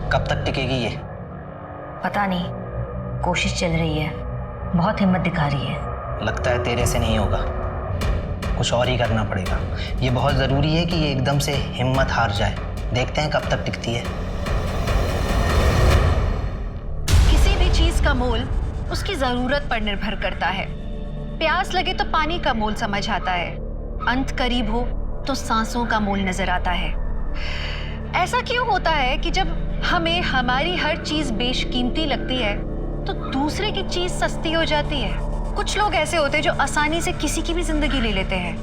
कब तक टिकेगी ये? पता नहीं, कोशिश चल रही है, बहुत हिम्मत दिखा रही है। लगता है तेरे से नहीं होगा, कुछ और ही करना पड़ेगा। ये बहुत ज़रूरी है कि ये एकदम से हिम्मत हार जाए। देखते हैं कब तक टिकती है। किसी भी चीज का मोल उसकी जरूरत पर निर्भर करता है। प्यास लगे तो पानी का मोल समझ आता है, अंत करीब हो तो सांसों का मोल नजर आता है। ऐसा क्यों होता है कि जब हमें हमारी हर चीज बेशकीमती लगती है तो दूसरे की चीज सस्ती हो जाती है? कुछ लोग ऐसे होते हैं जो आसानी से किसी की भी जिंदगी ले लेते हैं,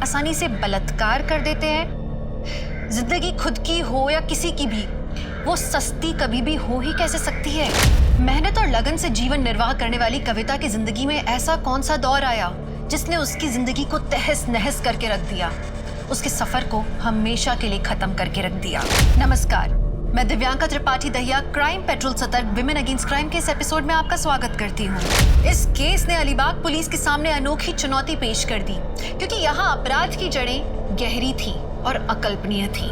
आसानी से बलात्कार कर देते हैं। जिंदगी खुद की हो या किसी की भी, वो सस्ती कभी भी हो ही कैसे सकती है? मेहनत और लगन से जीवन निर्वाह करने वाली कविता की जिंदगी में ऐसा कौन सा दौर आया जिसने उसकी जिंदगी को तहस नहस करके रख दिया, उसके सफर को हमेशा के लिए खत्म करके रख दिया। नमस्कार, मैं दिव्यांका त्रिपाठी दहिया क्राइम पेट्रोल सतर्क विमेन अगेंस्ट क्राइम के इस एपिसोड में आपका स्वागत करती हूँ। इस केस ने अलीबाग पुलिस के सामने अनोखी चुनौती पेश कर दी, क्योंकि यहाँ अपराध की जड़ें गहरी थी और अकल्पनीय थी।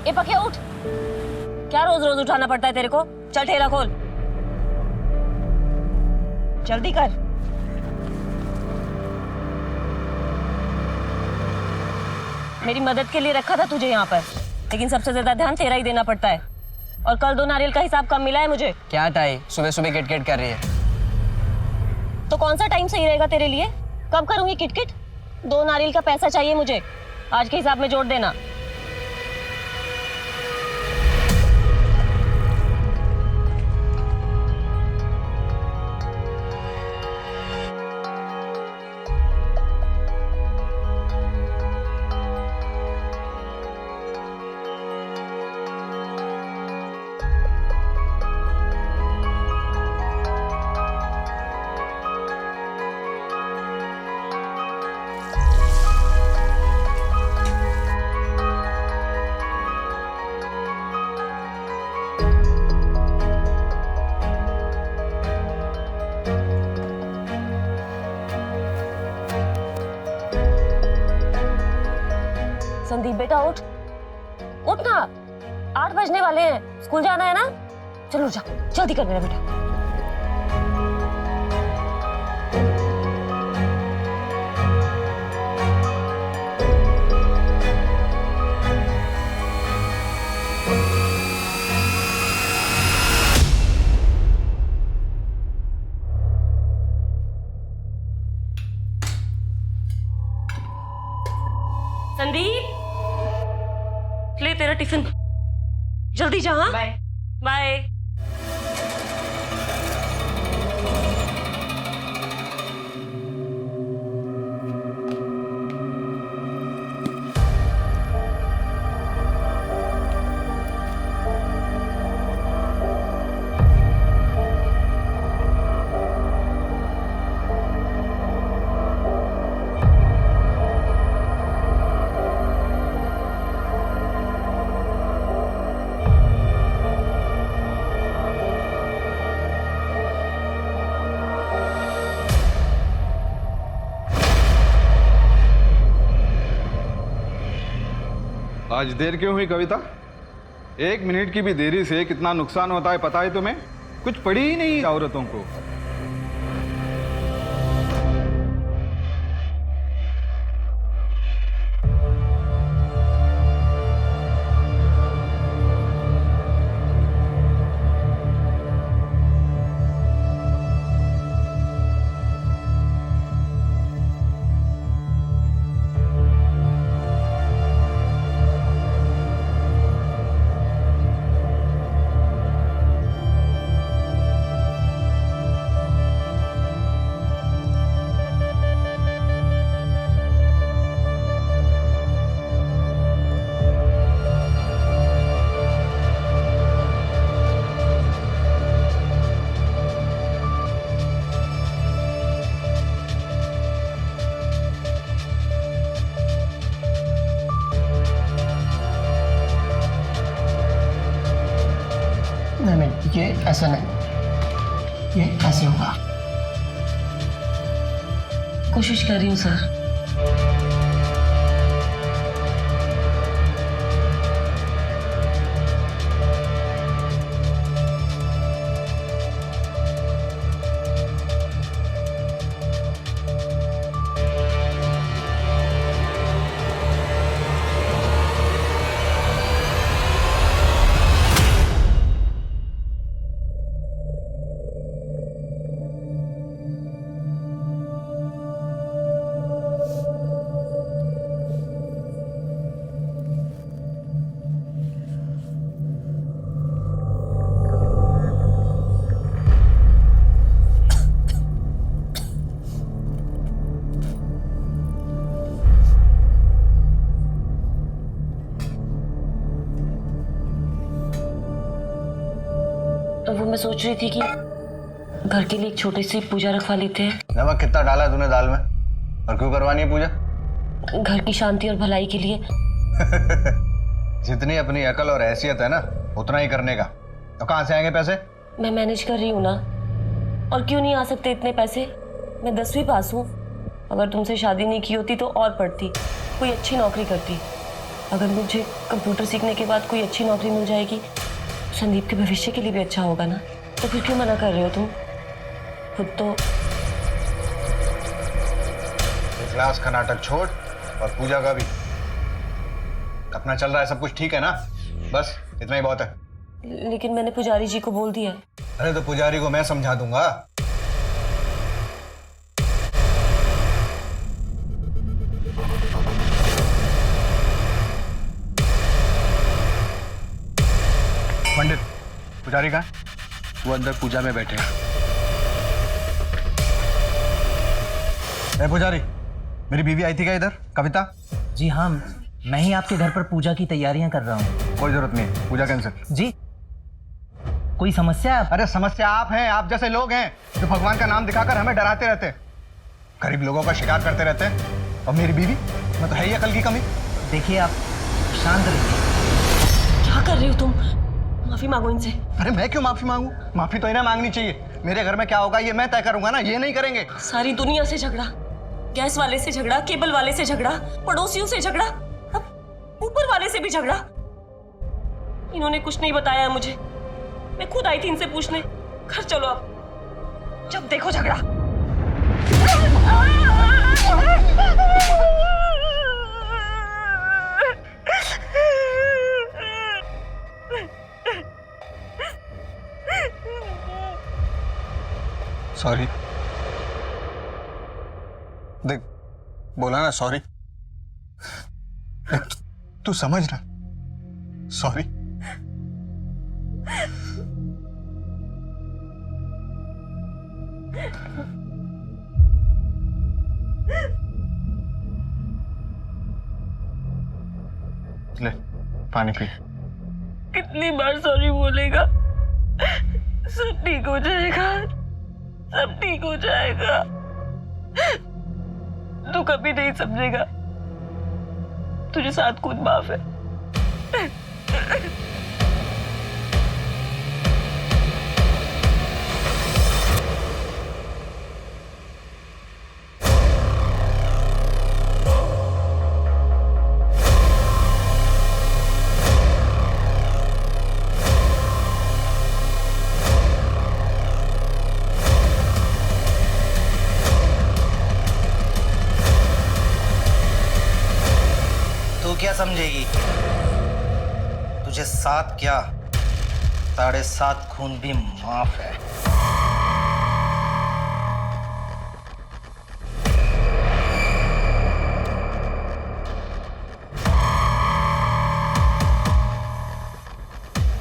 ए पकिया उठ। क्या रोज रोज उठाना पड़ता है तेरे को? चल ठेला खोल, जल्दी कर। मेरी मदद के लिए रखा था तुझे यहाँ पर, लेकिन सबसे ज्यादा ध्यान तेरा ही देना पड़ता है। और कल 2 नारियल का हिसाब कम मिला है मुझे। क्या टाई सुबह सुबह किटकिट कर रही है? तो कौन सा टाइम सही रहेगा तेरे लिए? कब करूंगी किटकिट? 2 नारियल का पैसा चाहिए मुझे, आज के हिसाब में जोड़ देना। संदीप बेटा उठ, उठ ना, 8 बजने वाले हैं, स्कूल जाना है ना? चलो जा, जल्दी कर मेरा बेटा। संदीप, ले तेरा टिफिन, जल्दी जा। हाँ, बाय बाय। आज देर क्यों हुई कविता? 1 मिनट की भी देरी से कितना नुकसान होता है पता है तुम्हें? कुछ पड़ी ही नहीं औरतों को। नहीं, ये ऐसा नहीं, ये ऐसे होगा। कोशिश कर रही हूँ सर। तो वो मैं सोच रही थी कि घर के लिए एक छोटी सी पूजा रखवा लेते हैं। नमक कितना डाला है तूने दाल में? और क्यों करवानी है पूजा? घर की शांति और भलाई के लिए। जितनी अपनी अकल और हैसियत है ना, उतना ही करने का। तो कहाँ से आएंगे पैसे? मैं मैनेज कर रही हूँ ना। और क्यों नहीं आ सकते इतने पैसे? मैं 10वीं पास हूँ। अगर तुमसे शादी नहीं की होती तो और पढ़ती, कोई अच्छी नौकरी करती। अगर मुझे कंप्यूटर सीखने के बाद कोई अच्छी नौकरी मिल जाएगी, संदीप के भविष्य के लिए भी अच्छा होगा ना। तो फिर क्यों मना कर रहे हो तुम? खुद तो क्लास का नाटक छोड़ और पूजा का भी। अपना चल रहा है, सब कुछ ठीक है ना? बस इतना ही बहुत है। लेकिन मैंने पुजारी जी को बोल दिया। अरे तो पुजारी को मैं समझा दूंगा। पंडित, पुजारी कहाँ? वो अंदर पूजा में बैठे हैं। पुजारी, मेरी बीवी आई थी क्या इधर, कविता? जी हाँ, मैं ही आपके घर पर पूजा की तैयारियां कर रहा हूँ। कोई जरूरत नहीं, पूजा कैंसिल। जी, कोई समस्या है? अरे समस्या आप हैं, आप जैसे लोग हैं जो भगवान का नाम दिखाकर हमें डराते रहते हैं, गरीब लोगों का शिकार करते रहते हैं। और मेरी बीवी, मैं तो है ही अकल की कमी। देखिए, आप शांत रहिए। क्या कर रहे हो तुम? माफी मांगो इनसे। अरे मैं क्यों माफी मांगू? माफी तो इन्हें मांगनी चाहिए। मेरे घर में क्या होगा ये मैं तय करूंगा ना, ये नहीं करेंगे। सारी दुनिया से झगड़ा, गैस वाले से झगड़ा, केबल वाले से झगड़ा, पड़ोसियों से झगड़ा, अब ऊपर वाले से भी झगड़ा। इन्होंने कुछ नहीं बताया है मुझे। मैं खुद आई थी इनसे पूछने। घर चलो अब, जब देखो झगड़ा। सॉरी। देख, बोला ना सॉरी। तू समझ ना, सॉरी। ले पानी पी। कितनी बार सॉरी बोलेगा? सब ठीक हो जाएगा, सब ठीक हो जाएगा। तू कभी नहीं समझेगा। तुझे साथ खुद माफ है। समझेगी। तुझे 7 क्या 7.5 खून भी माफ है।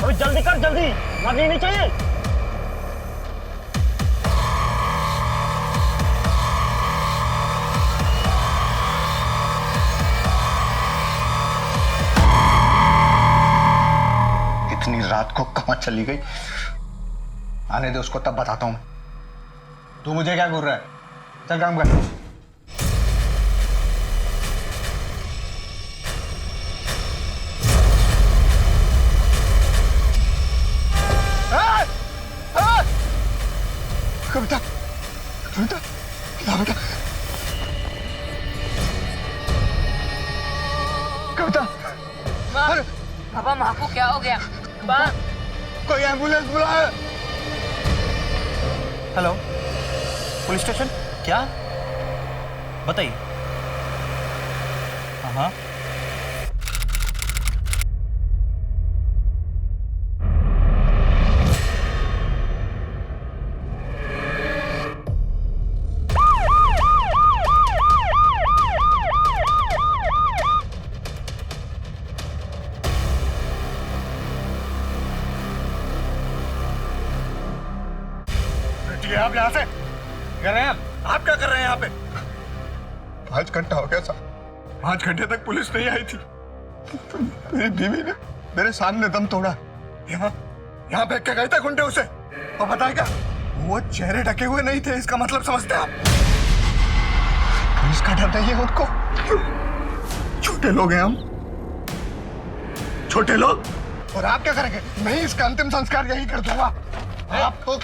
अभी जल्दी कर, जल्दी, मरनी नहीं चाहिए। इतनी रात को कहाँ चली गई? आने दे उसको, तब बताता हूं। तू मुझे क्या घूर रहा है? चल काम कर। कविता, कविता, ला बेटा। कविता, अरे पापा, माँ को क्या हो गया? माँ, कोई एम्बुलेंस बुलाए। Hello, police station. क्या बताइए? हाँ। आप यहाँ से कर रहे हैं? आप क्या कर रहे हैं यहाँ पे? 5 घंटा हो गया साहब, 5 घंटे तक पुलिस नहीं आई थी। मेरी बीवी ने मेरे सामने दम तोड़ा। यहाँ फेंक के गए थे गुंडे उसे। और बताए क्या, वो चेहरे ढके हुए नहीं थे। इसका मतलब समझते हैं आप? पुलिस का डर नहीं है उनको। छोटे लोग हैं हम, छोटे लोग। और आप क्या करेंगे? मैं इसका अंतिम संस्कार यही कर दूंगा। आपको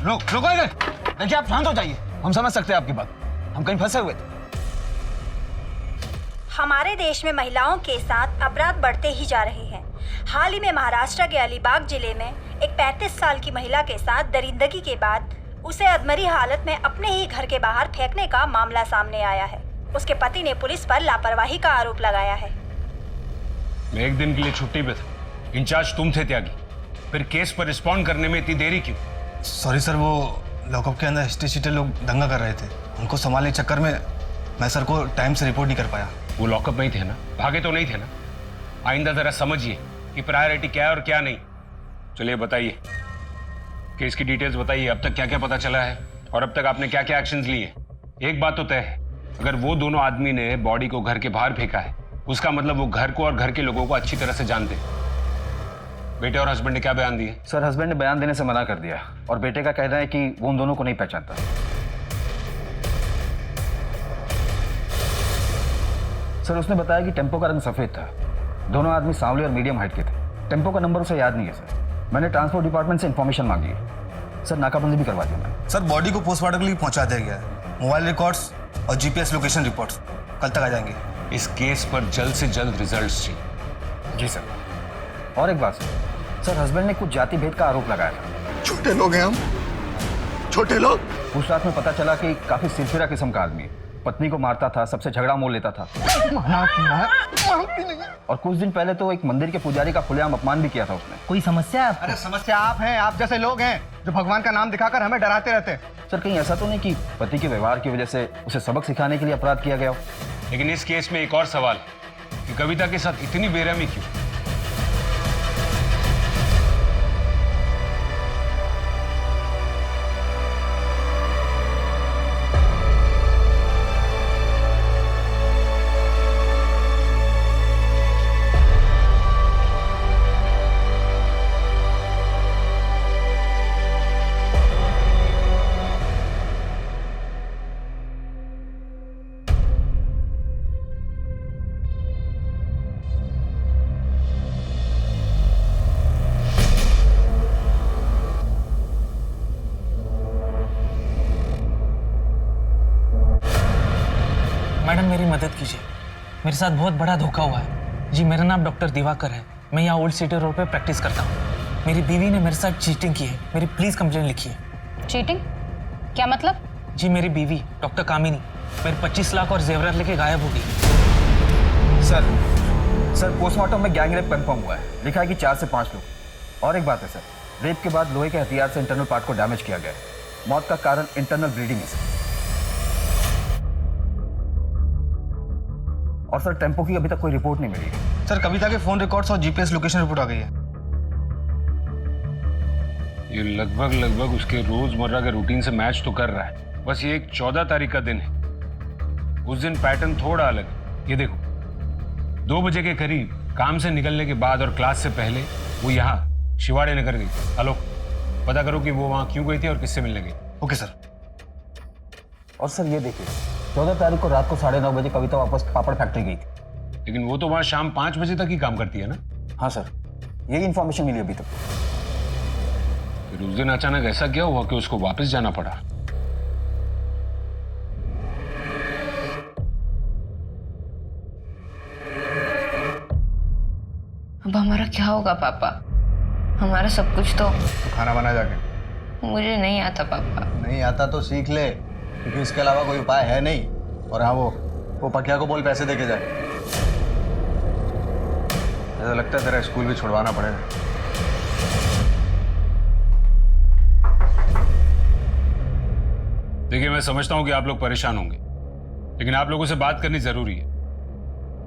रुको देखिए, आप शांत हो जाइए। हम समझ सकते हैं आपकी बात, हम कहीं फंसे हुए थे। हमारे देश में महिलाओं के साथ अपराध बढ़ते ही जा रहे हैं। हाल ही में महाराष्ट्र के अलीबाग जिले में एक 35 साल की महिला के साथ दरिंदगी के बाद उसे अधमरी हालत में अपने ही घर के बाहर फेंकने का मामला सामने आया है। उसके पति ने पुलिस पर लापरवाही का आरोप लगाया है। मैं एक दिन के लिए छुट्टी पे था, इंचार्ज तुम थे त्यागी, फिर केस पर रिस्पॉन्ड करने में इतनी देरी क्यों? सॉरी सर, वो लॉकअप के अंदर हिस्ट्री लोग दंगा कर रहे थे, उनको संभालने के चक्कर में मैं सर को टाइम से रिपोर्ट नहीं कर पाया। वो लॉकअप में ही थे ना, भागे तो नहीं थे ना? आइंदा जरा समझिए कि प्रायोरिटी क्या है और क्या नहीं। चलिए बताइए, केस की डिटेल्स बताइए। अब तक क्या क्या पता चला है और अब तक आपने क्या क्या एक्शंस लिए? एक बात तो तय है, अगर वो दोनों आदमी ने बॉडी को घर के बाहर फेंका है, उसका मतलब वो घर को और घर के लोगों को अच्छी तरह से जानते हैं। बेटे और हस्बैंड ने क्या बयान दिए? सर, हस्बैंड ने बयान देने से मना कर दिया और बेटे का कहना है कि वो उन दोनों को नहीं पहचानता। सर, उसने बताया कि टेम्पो का रंग सफेद था, दोनों आदमी सांवले और मीडियम हाइट के थे। टेम्पो का नंबर उसे याद नहीं है सर। मैंने ट्रांसपोर्ट डिपार्टमेंट से इन्फॉर्मेशन मांगी है सर, नाकाबंदी भी करवा दिया मैंने। सर, बॉडी को पोस्टमार्टम के लिए पहुंचा दिया गया है। मोबाइल रिकॉर्ड्स और जीपीएस लोकेशन रिपोर्ट्स कल तक आ जाएंगे। इस केस पर जल्द से जल्द रिजल्ट्स चाहिए। जी सर। और एक बात सर, हस्बैंड ने कुछ जाति भेद का आरोप लगाया था। छोटे लोग हैं हम, छोटे लोग। पूछताछ में पता चला कि काफी सिरफिरा किस्म का आदमी है, पत्नी को मारता था, सबसे झगड़ा मोल लेता था। और कुछ दिन पहले तो एक मंदिर के पुजारी का खुलेआम अपमान भी किया था उसने। कोई समस्या है? अरे समस्या आप हैं, आप जैसे लोग हैं जो भगवान का नाम दिखाकर हमें डराते रहते हैं। सर, कहीं ऐसा तो नहीं कि पति के व्यवहार की वजह से उसे सबक सिखाने के लिए अपराध किया गया हो? लेकिन इस केस में एक और सवाल कि कविता के साथ इतनी बेरहमी क्यों? मैडम, मेरी मदद कीजिए, मेरे साथ बहुत बड़ा धोखा हुआ है। जी, मेरा नाम डॉक्टर दिवाकर है, मैं यहाँ ओल्ड सिटी रोड पे प्रैक्टिस करता हूँ। मेरी बीवी ने मेरे साथ चीटिंग की है, मेरी प्लीज़ कंप्लेन लिखिए। चीटिंग? क्या मतलब? जी, मेरी बीवी डॉक्टर कामिनी मेरे 25 लाख और जेवरात लेके गायब हो गई। सर, सर पोस्टमार्टम में गैंग रेप कंफर्म हुआ है, लिखा है कि 4 से 5 लोग। और एक बात है सर, रेप के बाद लोहे के हथियार से इंटरनल पार्ट को डैमेज किया गया है। मौत का कारण इंटरनल ब्लीडिंग है सर। और सर टेम्पो की अभी तक कोई रिपोर्ट नहीं मिली है। सर कविता के फोन रिकॉर्ड्स और जीपीएस लोकेशन रिपोर्ट आ गई है। ये लगभग उसके रोजमर्रा के रूटीन से मैच तो कर रहा है, बस ये एक 14 तारीख का दिन है। उस दिन पैटर्न थोड़ा अलग है। ये देखो 2 बजे के करीब काम से निकलने के बाद और क्लास से पहले वो यहाँ शिवाड़े नगर गई। हेलो, पता करो कि वो वहाँ क्यों गई थी और किससे मिलने गई। Okay sir. और सर ये देखिए 14 तारीख को रात को 9:30 बजे कविता वापस पापड़ फैक्ट्री गई थी। लेकिन वो तो वहाँ शाम 5 बजे तक ही काम करती है ना। हाँ सर, यही इन्फॉर्मेशन मिली अभी तक। फिर उस दिन अचानक ऐसा क्या हुआ कि उसको वापस जाना पड़ा। अब हमारा क्या होगा पापा? हमारा सब कुछ तो खाना बना जाके। मुझे नहीं आता पापा। नहीं आता तो सीख ले, क्योंकि इसके अलावा कोई उपाय है नहीं। और हाँ वो पकिया को बोल पैसे देके जाए। ऐसा लगता है तेरा स्कूल भी छुड़वाना पड़ेगा। देखिए मैं समझता हूं कि आप लोग परेशान होंगे, लेकिन आप लोगों से बात करनी जरूरी है।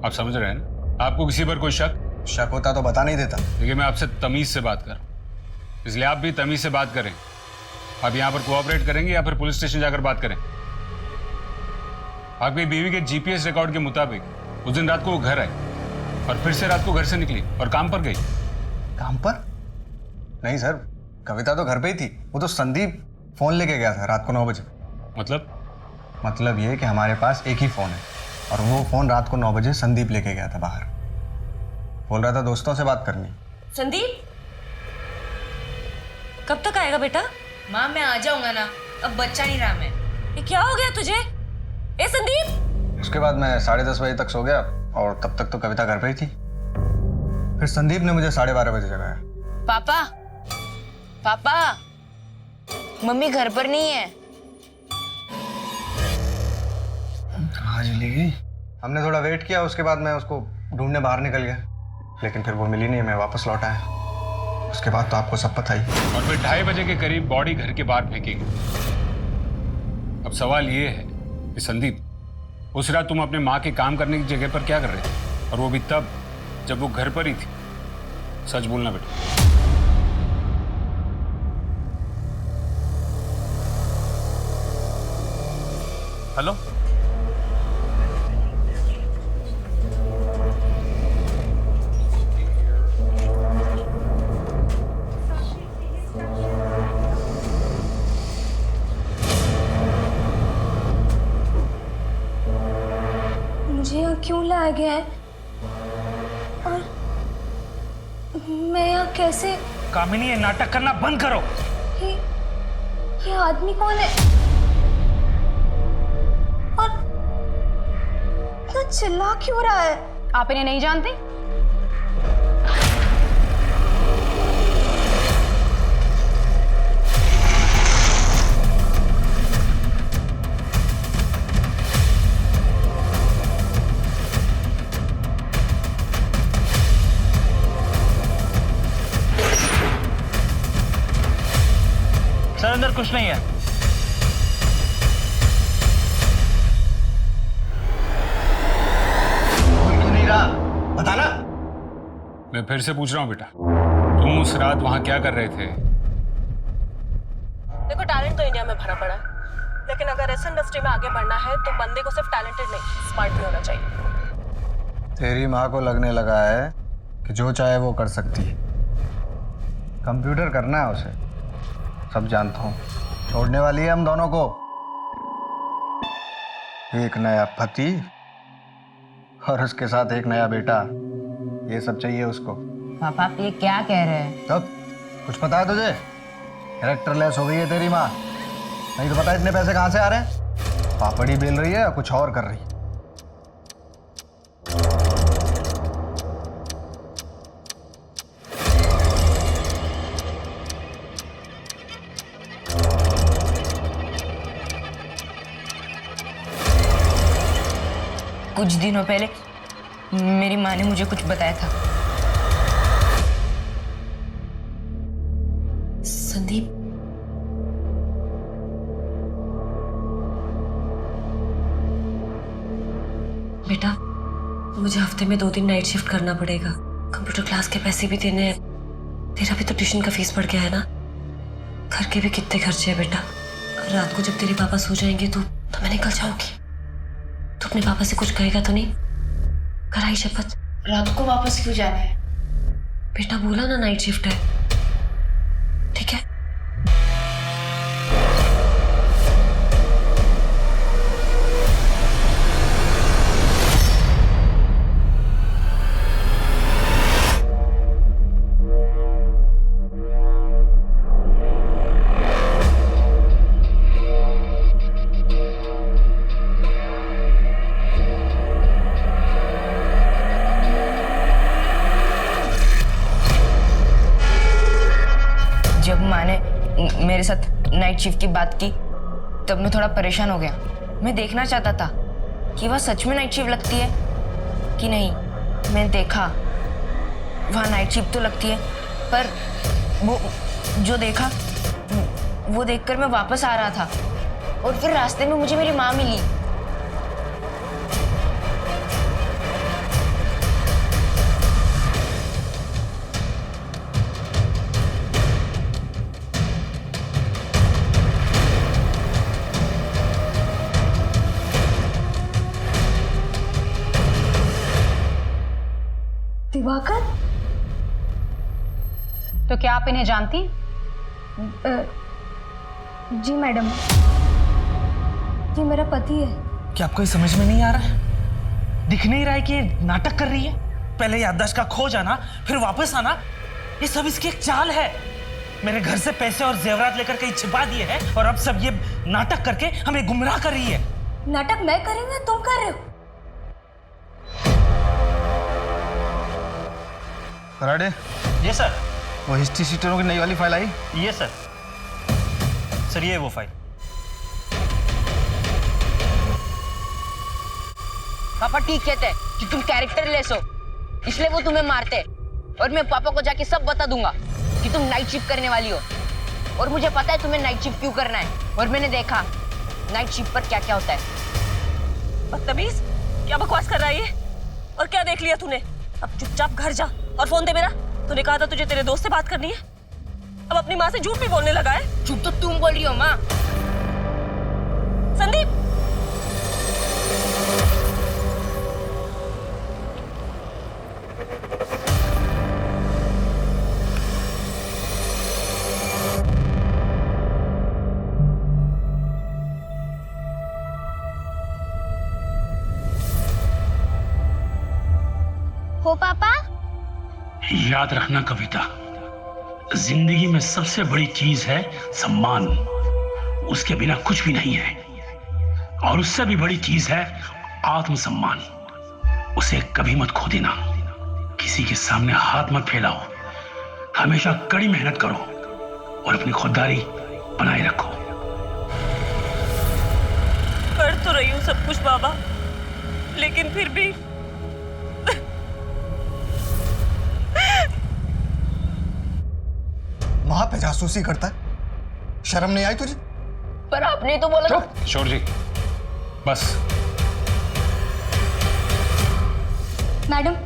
आप समझ रहे हैं ना? आपको किसी पर कोई शक होता तो बता नहीं देता। देखिए मैं आपसे तमीज से बात कर रहा हूं, इसलिए आप भी तमीज से बात करें। आप यहाँ पर कोऑपरेट करेंगे या फिर पुलिस स्टेशन जाकर बात करें? आपकी बीवी के जीपीएस रिकॉर्ड के मुताबिक उस दिन रात को वो घर आई और फिर से रात को घर से निकली और काम पर गई। काम पर? नहीं सर, कविता तो घर पे ही थी। वो तो संदीप फोन लेके गया था रात को 9 बजे। मतलब ये कि हमारे पास एक ही फोन है और वो फोन रात को 9 बजे संदीप लेके गया था बाहर। बोल रहा था दोस्तों से बात करनी। संदीप कब तक आएगा बेटा? माँ मैं आ जाऊंगा ना, अब बच्चा नहीं रहा मैं। ये क्या हो गया तुझे? ए संदीप! उसके बाद मैं 10:30 बजे तक सो गया और तब तक तो कविता घर पे ही थी। फिर संदीप ने मुझे 12:30 बजे जगाया। पापा पापा, मम्मी घर पर नहीं है। कहाँ चली गई? हमने थोड़ा वेट किया, उसके बाद मैं उसको ढूंढने बाहर निकल गया, लेकिन फिर वो मिली नहीं। मैं वापस लौट आया। उसके बाद तो आपको सब पता ही। और फिर 2:30 बजे के करीब बॉडी घर के बाहर फेंकी गई। अब सवाल ये है कि संदीप उस रात तुम अपने माँ के काम करने की जगह पर क्या कर रहे थे, और वो भी तब जब वो घर पर ही थी? सच बोलना बेटा। हेलो, मुझे यहाँ क्यों लाया गया है और मैं यहाँ कैसे? कामिनी ये नाटक करना बंद करो। ये आदमी कौन है और इतना चिल्ला क्यों रहा है? आप इन्हें नहीं जानते? सर अंदर कुछ नहीं है। क्यों नहीं रहा? बताना। मैं फिर से पूछ रहा हूँ बेटा, तुम उस रात वहां क्या कर रहे थे? देखो टैलेंट तो इंडिया में भरा पड़ा है, लेकिन अगर इस इंडस्ट्री में आगे बढ़ना है तो बंदे को सिर्फ टैलेंटेड नहीं स्मार्ट भी होना चाहिए। तेरी माँ को लगने लगा है कि जो चाहे वो कर सकती है। कंप्यूटर करना है उसे, सब जानता हूँ। छोड़ने वाली है हम दोनों को। एक नया पति और उसके साथ एक नया बेटा, ये सब चाहिए उसको। पापा आप ये क्या कह रहे हैं? तब कुछ पता है तुझे? कैरेक्टर लेस हो गई है तेरी माँ। नहीं तो पता इतने पैसे कहाँ से आ रहे हैं? पापड़ी बेल रही है या कुछ और कर रही है? कुछ दिनों पहले मेरी माँ ने मुझे कुछ बताया था। संदीप, बेटा मुझे हफ्ते में 2 दिन नाइट शिफ्ट करना पड़ेगा। कंप्यूटर क्लास के पैसे भी देने हैं। तेरा भी तो ट्यूशन का फीस बढ़ गया है ना। घर के भी कितने खर्चे हैं बेटा। रात को जब तेरे पापा सो जाएंगे तो मैं निकल जाऊंगी। तू अपने पापा से कुछ कहेगा तो नहीं? कराई शपथ। रात को वापस क्यों जाना है? बेटा बोला ना नाइट शिफ्ट है, ठीक है? जब माँ ने मेरे साथ नाइट शिफ्ट की बात की तब मैं थोड़ा परेशान हो गया। मैं देखना चाहता था कि वह सच में नाइट शिफ्ट लगती है कि नहीं। मैंने देखा वहाँ नाइट शिफ्ट तो लगती है, पर वो जो देखा वो देखकर मैं वापस आ रहा था और फिर रास्ते में मुझे मेरी माँ मिली। दिवाकर? तो क्या आप इन्हें जानती? जी मैडम, ये मेरा पति है। क्या आपको ये समझ में नहीं आ रहा है? दिख नहीं रहा है कि ये नाटक कर रही है? पहले याददाश्त का खो जाना, फिर वापस आना, ये सब इसकी एक चाल है। मेरे घर से पैसे और जेवरात लेकर कहीं छिपा दिए हैं और अब सब ये नाटक करके हमें गुमराह कर रही है। नाटक मैं कर रही हूँ या तुम कर रहे हो? कराड़े, ये सर। वो हिस्ट्री शीटरों की नई वाली फाइल आई? ये सर। सर ये वो फाइल। पापा ठीक कहते हैं कि तुम कैरेक्टर लेस हो, इसलिए वो तुम्हें मारते हैं। और मैं पापा को जाके सब बता दूंगा कि तुम नाइट शिफ्ट करने वाली हो। और मुझे पता है तुम्हें नाइट शिफ्ट क्यों करना है, और मैंने देखा नाइट शिफ्ट पर क्या क्या होता है। बदतमीज, क्या बकवास कर रहा है ये? और क्या देख लिया तूने? अब चुपचाप घर जा और फोन दे मेरा। तूने कहा था तुझे तेरे दोस्त से बात करनी है, अब अपनी माँ से झूठ भी बोलने लगा है। झूठ तो तुम बोल रही हो माँ। संदीप, हो पापा? याद रखना कविता, जिंदगी में सबसे बड़ी चीज है सम्मान। उसके बिना कुछ भी नहीं है। और उससे भी बड़ी चीज है आत्मसम्मान। उसे कभी मत खो देना। किसी के सामने हाथ मत फैलाओ। हमेशा कड़ी मेहनत करो और अपनी खुददारी बनाए रखो। कर तो रही हूँ सब कुछ बाबा, लेकिन फिर भी वहां पे जासूसी करता है, शर्म नहीं आई तुझे? पर आपने तो बोला। चुप शोर जी, बस। मैडम,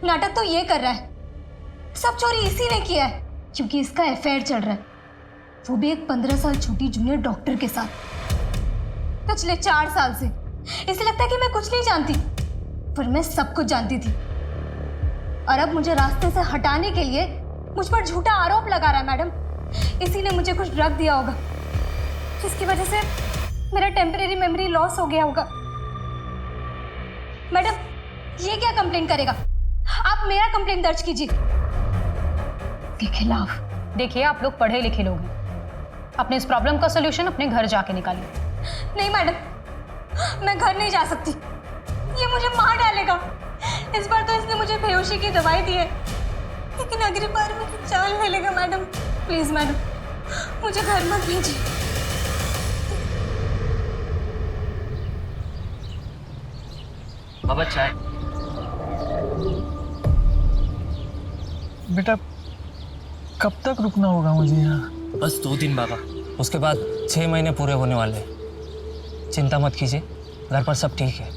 नाटक तो ये कर रहा है। सब चोरी इसी ने किया है, क्योंकि इसका अफेयर चल रहा है, वो भी एक 15 साल छोटी जूनियर डॉक्टर के साथ। पिछले 4 साल से इसे लगता है कि मैं कुछ नहीं जानती, पर मैं सब कुछ जानती थी। और अब मुझे रास्ते से हटाने के लिए मुझ पर झूठा आरोप लगा रहा है। मैडम, इसी ने मुझे कुछ ड्रग दिया होगा, जिसकी वजह से मेरा टेम्परेरी मेमोरी लॉस हो गया होगा। मैडम, ये क्या कंप्लेंट करेगा? आप मेरा कंप्लेंट दर्ज कीजिए के खिलाफ। देखिए, आप लोग पढ़े लिखे लोग हैं, अपने इस प्रॉब्लम का सोल्यूशन अपने घर जाके निकालिए। नहीं मैडम, मैं घर नहीं जा सकती, ये मुझे मार डालेगा। इस बार तो इसने मुझे बेहोशी की दवाई दी है, लेकिन अगली बार मेरी जान ले लेगा। मैडम प्लीज मैडम, मुझे घर मत भेजिए। बाबा चाय। बेटा कब तक रुकना होगा मुझे यहाँ? बस 2 दिन बाबा, उसके बाद 6 महीने पूरे होने वाले हैं। चिंता मत कीजिए, घर पर सब ठीक है,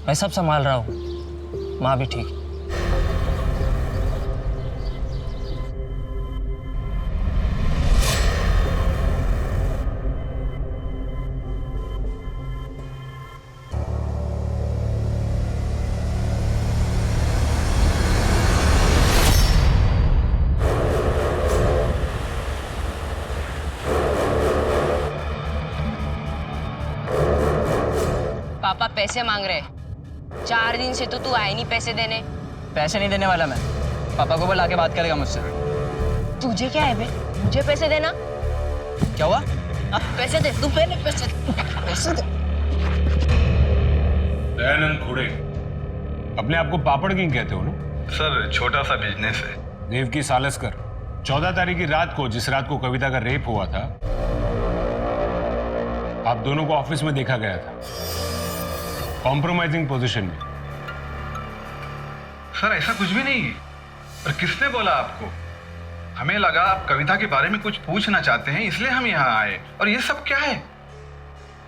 मैं सब संभाल रहा हूँ, माँ भी ठीक है। पापा पैसे मांग रहे, 4 दिन से तो तू आए नहीं पैसे देने। पैसे नहीं देने वाला मैं, पापा को बुला के बात करेगा मुझसे। तुझे क्या है बे, मुझे पैसे देना। क्या हुआ? पैसे दे, तू पहले पैसे दे। दयानंद खुड़े, अपने आप को पापड़ किंग कहते हो ना? सर छोटा सा बिजनेस है। देवकी सालस्कर, 14 तारीख की रात को, जिस रात को कविता का रेप हुआ था, आप दोनों को ऑफिस में देखा गया था, कॉम्प्रोमाइजिंग पोजीशन में। सर ऐसा कुछ भी नहीं है। और किसने बोला आपको? हमें लगा आप कविता के बारे में कुछ पूछना चाहते हैं, इसलिए हम यहाँ आए। और ये सब क्या है?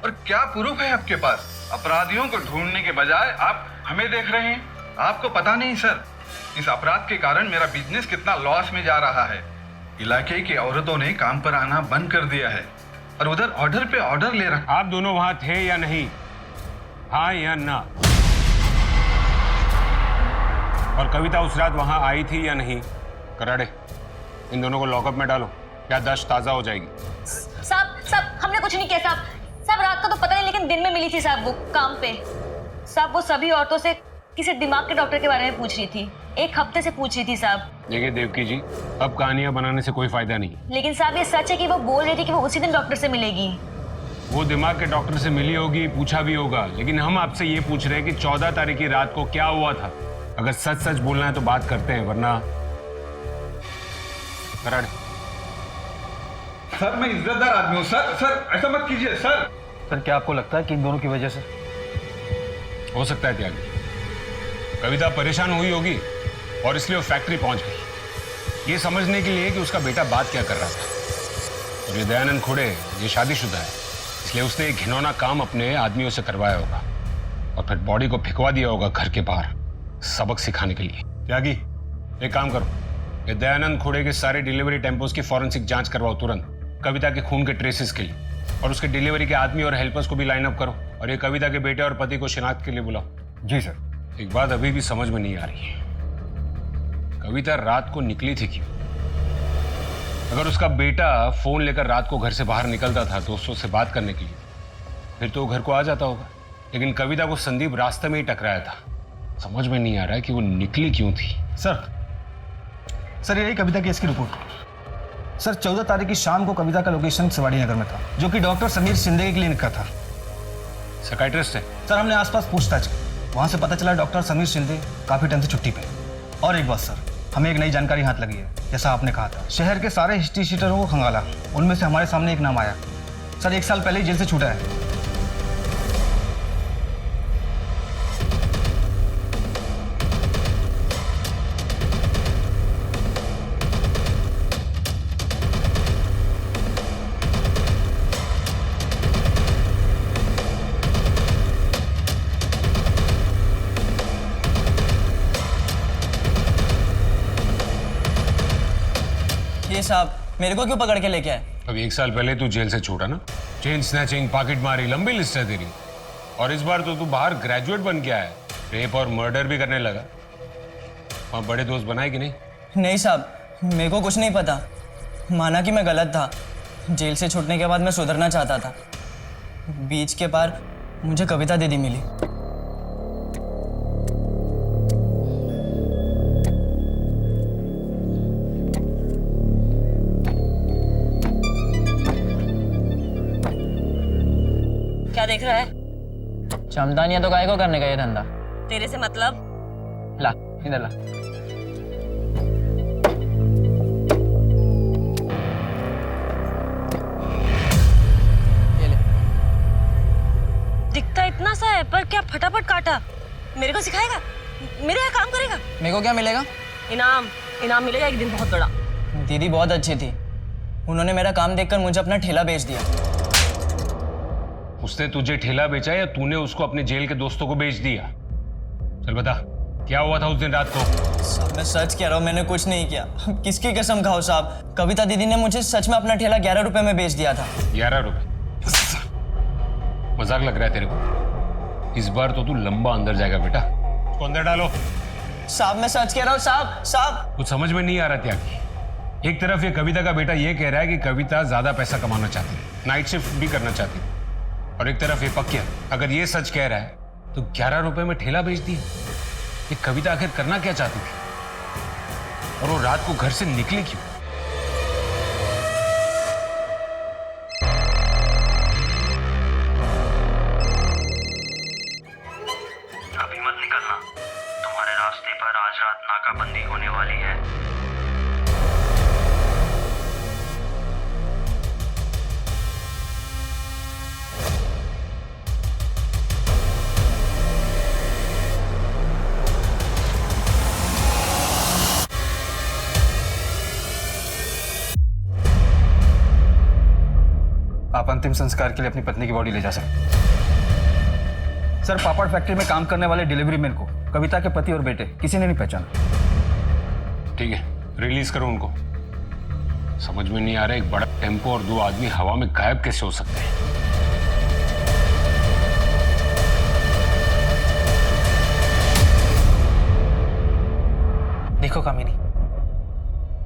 और क्या प्रूफ है आपके पास? अपराधियों को ढूंढने के बजाय आप हमें देख रहे हैं। आपको पता नहीं सर, इस अपराध के कारण मेरा बिजनेस कितना लॉस में जा रहा है। इलाके की औरतों ने काम पर आना बंद कर दिया है और उधर ऑर्डर पे ऑर्डर ले रहा। आप दोनों वहां थे या नहीं? हाँ या ना? और कविता उस रात वहां आई थी या नहीं? कराड़े, इन दोनों को लॉकअप में डालो, याददाश्त ताजा हो जाएगी। साहब हमने कुछ नहीं किया साहब, रात का तो पता नहीं, लेकिन दिन में मिली थी साहब वो काम पे। साहब वो सभी औरतों से किसी दिमाग के डॉक्टर के बारे में पूछ रही थी, 1 हफ्ते से पूछ रही थी साहब। देखिए देवकी जी, अब कहानियां बनाने से कोई फायदा नहीं। लेकिन साहब ये सच है कि वो बोल रही थी कि वो उसी दिन डॉक्टर से मिलेगी। वो दिमाग के डॉक्टर से मिली होगी, पूछा भी होगा, लेकिन हम आपसे ये पूछ रहे हैं कि 14 तारीख की रात को क्या हुआ था। अगर सच सच बोलना है तो बात करते हैं, वरना कराड़े। सर मैं इज्जतदार आदमी हूँ सर ऐसा मत कीजिए सर। सर क्या आपको लगता है कि इन दोनों की वजह से? हो सकता है त्यागी, कविता परेशान हुई होगी और इसलिए वो फैक्ट्री पहुंच गई, ये समझने के लिए कि उसका बेटा बात क्या कर रहा था। और ये दयानंद खुड़े, ये शादीशुदा है, इसलिए उसने एक घिनौना काम अपने आदमियों से करवाया होगा और फिर बॉडी को फिकवा दिया होगा घर के बाहर, सबक सिखाने के लिए। त्यागी, एक काम करो, ये दयानंद खुड़े के सारे डिलीवरी टेम्पोस की फॉरेंसिक जांच करवाओ तुरंत, कविता के खून के ट्रेसेस के लिए, और उसके डिलीवरी के आदमी और हेल्पर्स को भी लाइन अप करो, और ये कविता के बेटे और पति को शिनाख्त के लिए बुलाओ। जी सर। एक बात अभी भी समझ में नहीं आ रही है, कविता रात को निकली थी क्यों? अगर उसका बेटा फोन लेकर रात को घर से बाहर निकलता था दोस्तों से बात करने के लिए, फिर तो वो घर को आ जाता होगा, लेकिन कविता को संदीप रास्ते में ही टकराया था। समझ में नहीं आ रहा है कि वो निकली क्यों थी। सर यही कविता केस की रिपोर्ट। सर 14 तारीख की शाम को कविता का लोकेशन सवाड़ी नगर में था, जो कि डॉक्टर समीर शिंदे के क्लिनिक का था। साइकियाट्रिस्ट है? सर हमने आसपास पूछताछ की, वहां से पता चला डॉक्टर समीर शिंदे काफी टाइम से छुट्टी पे। और एक बात सर, हमें एक नई जानकारी हाथ लगी है। जैसा आपने कहा था, शहर के सारे हिस्ट्री शीटरों को खंगाला, उनमें से हमारे सामने एक नाम आया। सर 1 साल पहले ही जेल से छूटा है। ये साहब मेरे को क्यों पकड़ के लेके आए? अब 1 साल पहले तू जेल से छूटा ना, चेन स्नैचिंग, पॉकेट मारी, लंबी लिस्ट है तेरी। और इस बार तो तू बाहर ग्रेजुएट बन के आया, रेप और मर्डर भी करने लगा। वहाँ बड़े दोस्त बनाए कि नहीं? नहीं साहब, मेरे को कुछ नहीं पता। माना कि मैं गलत था, जेल से छूटने के बाद मैं सुधरना चाहता था। बीच के पार मुझे कविता दीदी मिली। क्या देख रहा है? चमदानिया तो काय को करने का ये धंधा? तेरे से मतलब? ला इधर ला। ये ले। दिखता इतना सा है, पर क्या फटाफट काटा। मेरे को सिखाएगा? मेरे यहाँ काम करेगा? मेरे को क्या मिलेगा? इनाम मिलेगा एक दिन बहुत बड़ा। दीदी बहुत अच्छी थी, उन्होंने मेरा काम देखकर मुझे अपना ठेला बेच दिया। उसने तुझे ठेला बेचा या तूने उसको अपने जेल के दोस्तों को बेच दिया? चल बता, क्या हुआ था उस दिन रात को? साहब मैं सच कह रहा हूँ, मैंने कुछ नहीं किया। किसकी कसम खाओ साहब, कविता दीदी ने मुझे सच में अपना ठेला 11 रुपए में बेच दिया था। 11 रुपए? मजाक लग रहा है तेरे को? इस बार तो तू लंबा अंदर जाएगा बेटा। उसको अंदर डालो। साहब मैं सच कह रहा हूँ साहब। कुछ समझ में नहीं आ रहा त्यागी। एक तरफ ये कविता का बेटा ये कह रहा है कि कविता ज्यादा पैसा कमाना चाहती है, नाइट शिफ्ट भी करना चाहती है, और एक तरफ ये पक्या अगर ये सच कह रहा है तो 11 रुपए में ठेला बेच दिया। ये कविता आखिर करना क्या चाहती थी, और वो रात को घर से निकली क्यों? अभी मत निकलना, तुम्हारे रास्ते पर आज रात नाकाबंदी होने वाली है। आप अंतिम संस्कार के लिए अपनी पत्नी की बॉडी ले जा सकते। सर, पापड़ फैक्ट्री में काम करने वाले डिलीवरी मैन को कविता के पति और बेटे किसी ने नहीं पहचाना। ठीक है, रिलीज करो उनको। समझ में नहीं आ रहा एक बड़ा टेम्पो और 2 आदमी हवा में गायब कैसे हो सकते हैं। देखो कामिनी,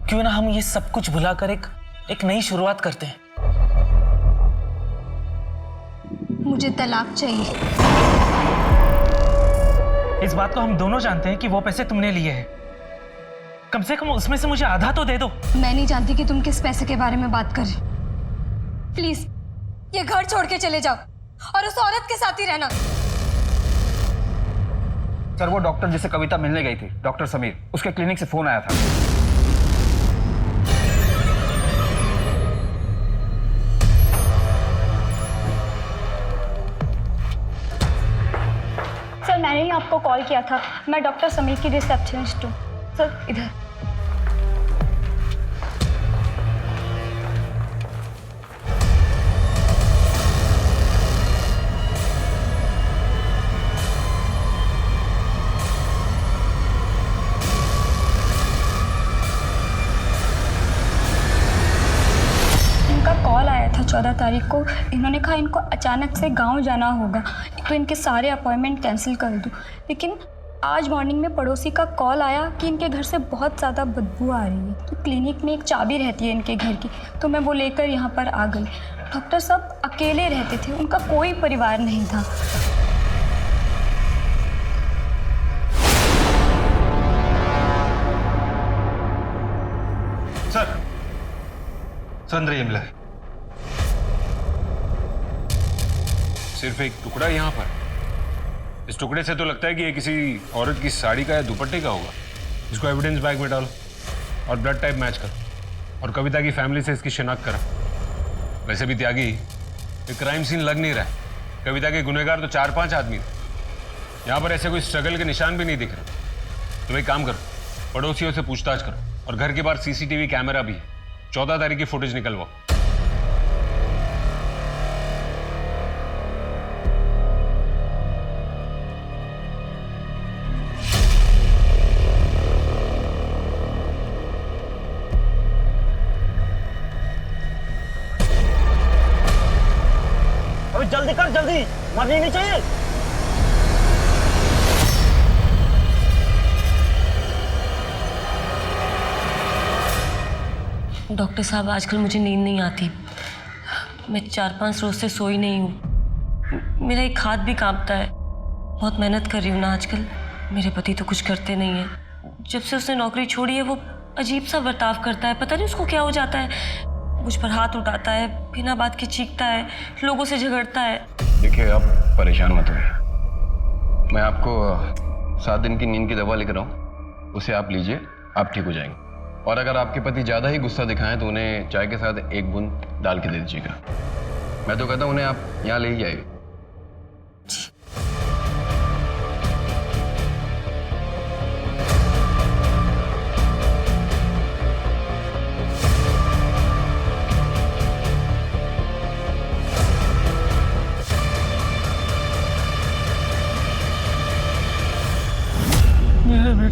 क्यों ना हम ये सब कुछ भुलाकर एक नई शुरुआत करते हैं। मुझे तलाक चाहिए। इस बात को हम दोनों जानते हैं कि वो पैसे तुमने लिए हैं। कम से कम उसमें से मुझे आधा तो दे दो। मैं नहीं जानती कि तुम किस पैसे के बारे में बात कर रहे। प्लीज ये घर छोड़ के चले जाओ और उस औरत के साथ ही रहना। सर, वो डॉक्टर जिसे कविता मिलने गई थी, डॉक्टर समीर, उसके क्लिनिक से फोन आया था। सर मैंने ही आपको कॉल किया था, मैं डॉक्टर समीर की रिसेप्शनिस्ट हूँ। सर इधर। इनका कॉल आया था 14 तारीख को। इन्होंने कहा इनको अचानक से गांव जाना होगा तो इनके सारे अपॉइंटमेंट कैंसिल कर दूं। लेकिन आज मॉर्निंग में पड़ोसी का कॉल आया कि इनके घर से बहुत ज़्यादा बदबू आ रही है, तो क्लिनिक में एक चाबी रहती है इनके घर की, तो मैं वो लेकर यहाँ पर आ गई। डॉक्टर साहब अकेले रहते थे, उनका कोई परिवार नहीं था। सर अंदर ये मिला है। सिर्फ एक टुकड़ा यहाँ पर? इस टुकड़े से तो लगता है कि ये किसी औरत की साड़ी का या दुपट्टे का होगा। इसको एविडेंस बैग में डालो और ब्लड टाइप मैच करो और कविता की फैमिली से इसकी शिनाख्त करो। वैसे भी त्यागी, ये क्राइम सीन लग नहीं रहा है। कविता के गुनहगार तो 4-5 आदमी थे। यहाँ पर ऐसे कोई स्ट्रगल के निशान भी नहीं दिख रहे। तो एक काम करो, पड़ोसियों से पूछताछ करो और घर के बाहर सीसीटीवी कैमरा भी है। 14 तारीख की फुटेज निकलवाओ। अभी जल्दी कर, जल्दी, मरनी नहीं चाहिए। डॉक्टर साहब, आजकल मुझे नींद नहीं आती। मैं 4-5 रोज से सोई नहीं हूँ। मेरा एक हाथ भी कांपता है। बहुत मेहनत कर रही हूँ ना आजकल। मेरे पति तो कुछ करते नहीं हैं। जब से उसने नौकरी छोड़ी है वो अजीब सा बर्ताव करता है। पता नहीं उसको क्या हो जाता है। मुझ पर हाथ उठाता है, बिना बात के चीखता है, लोगों से झगड़ता है। देखिए, आप परेशान मत होइए। मैं आपको 7 दिन की नींद की दवा लेकर आऊँ, उसे आप लीजिए, आप ठीक हो जाएंगे। और अगर आपके पति ज़्यादा ही गुस्सा दिखाएं तो उन्हें चाय के साथ 1 बूंद डाल के दे दीजिएगा। मैं तो कहता हूँ उन्हें आप यहाँ ले ही आइए।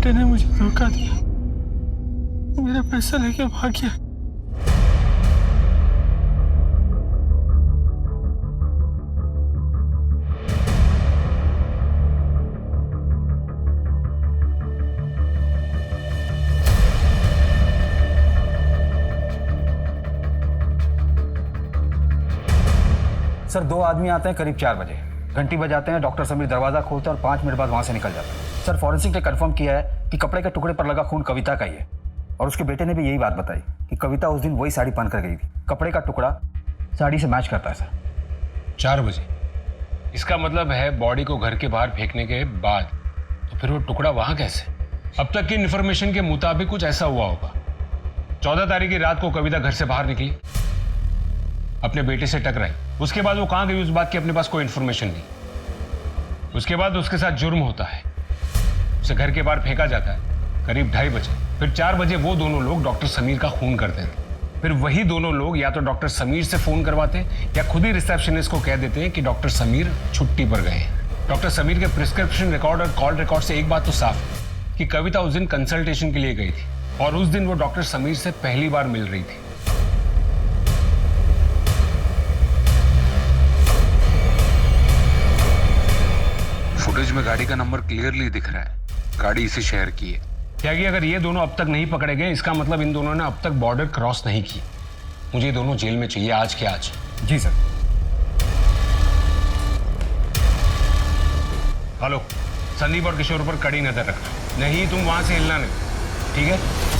बेटे ने मुझे धोखा दिया, मेरा पैसा लेके भाग गया। सर 2 आदमी आते हैं करीब 4 बजे, घंटी बजाते हैं, डॉक्टर समीर दरवाजा खोलते हैं और 5 मिनट बाद वहां से निकल जाते हैं। सर फॉरेंसिक ने कंफर्म किया है कि कपड़े के टुकड़े पर लगा खून कविता का ही है और उसके बेटे ने भी यही बात बताई कि कविता उस दिन वही साड़ी पहन कर गई थी। कपड़े का टुकड़ा साड़ी से मैच करता है सर। 4 बजे? इसका मतलब है बॉडी को घर के बाहर फेंकने के बाद, तो फिर वो टुकड़ा वहां कैसे? अब तक की इन्फॉर्मेशन के मुताबिक कुछ ऐसा हुआ होगा। 14 तारीख की रात को कविता घर से बाहर निकली, अपने बेटे से टकराई, उसके बाद वो कहां गई उस बात की अपने पास कोई इंफॉर्मेशन नहीं। उसके बाद उसके साथ जुर्म होता है, उसे घर के बाहर फेंका जाता है करीब 2:30 बजे। फिर 4 बजे वो दोनों लोग डॉक्टर समीर का खून करते हैं। फिर वही दोनों लोग या तो डॉक्टर समीर से फोन करवाते हैं या खुद ही रिसेप्शनिस्ट को कह देते हैं कि डॉक्टर समीर छुट्टी पर गए हैं। डॉक्टर समीर के प्रिस्क्रिप्शन रिकॉर्ड और कॉल रिकॉर्ड से एक बात तो साफ है कि कविता उस दिन कंसल्टेशन के लिए गई थी और उस दिन वो डॉक्टर समीर से पहली बार मिल रही थी। फुटेज में गाड़ी का नंबर क्लियरली दिख रहा है, गाड़ी इसी शहर की है। क्या कि अगर ये दोनों अब तक नहीं पकड़े गए, इसका मतलब इन दोनों ने अब तक बॉर्डर क्रॉस नहीं की। मुझे ये दोनों जेल में चाहिए आज के आज। जी सर। हेलो, संदीप और किशोर पर कड़ी नजर रखना, नहीं तुम वहां से हिलना नहीं, ठीक है?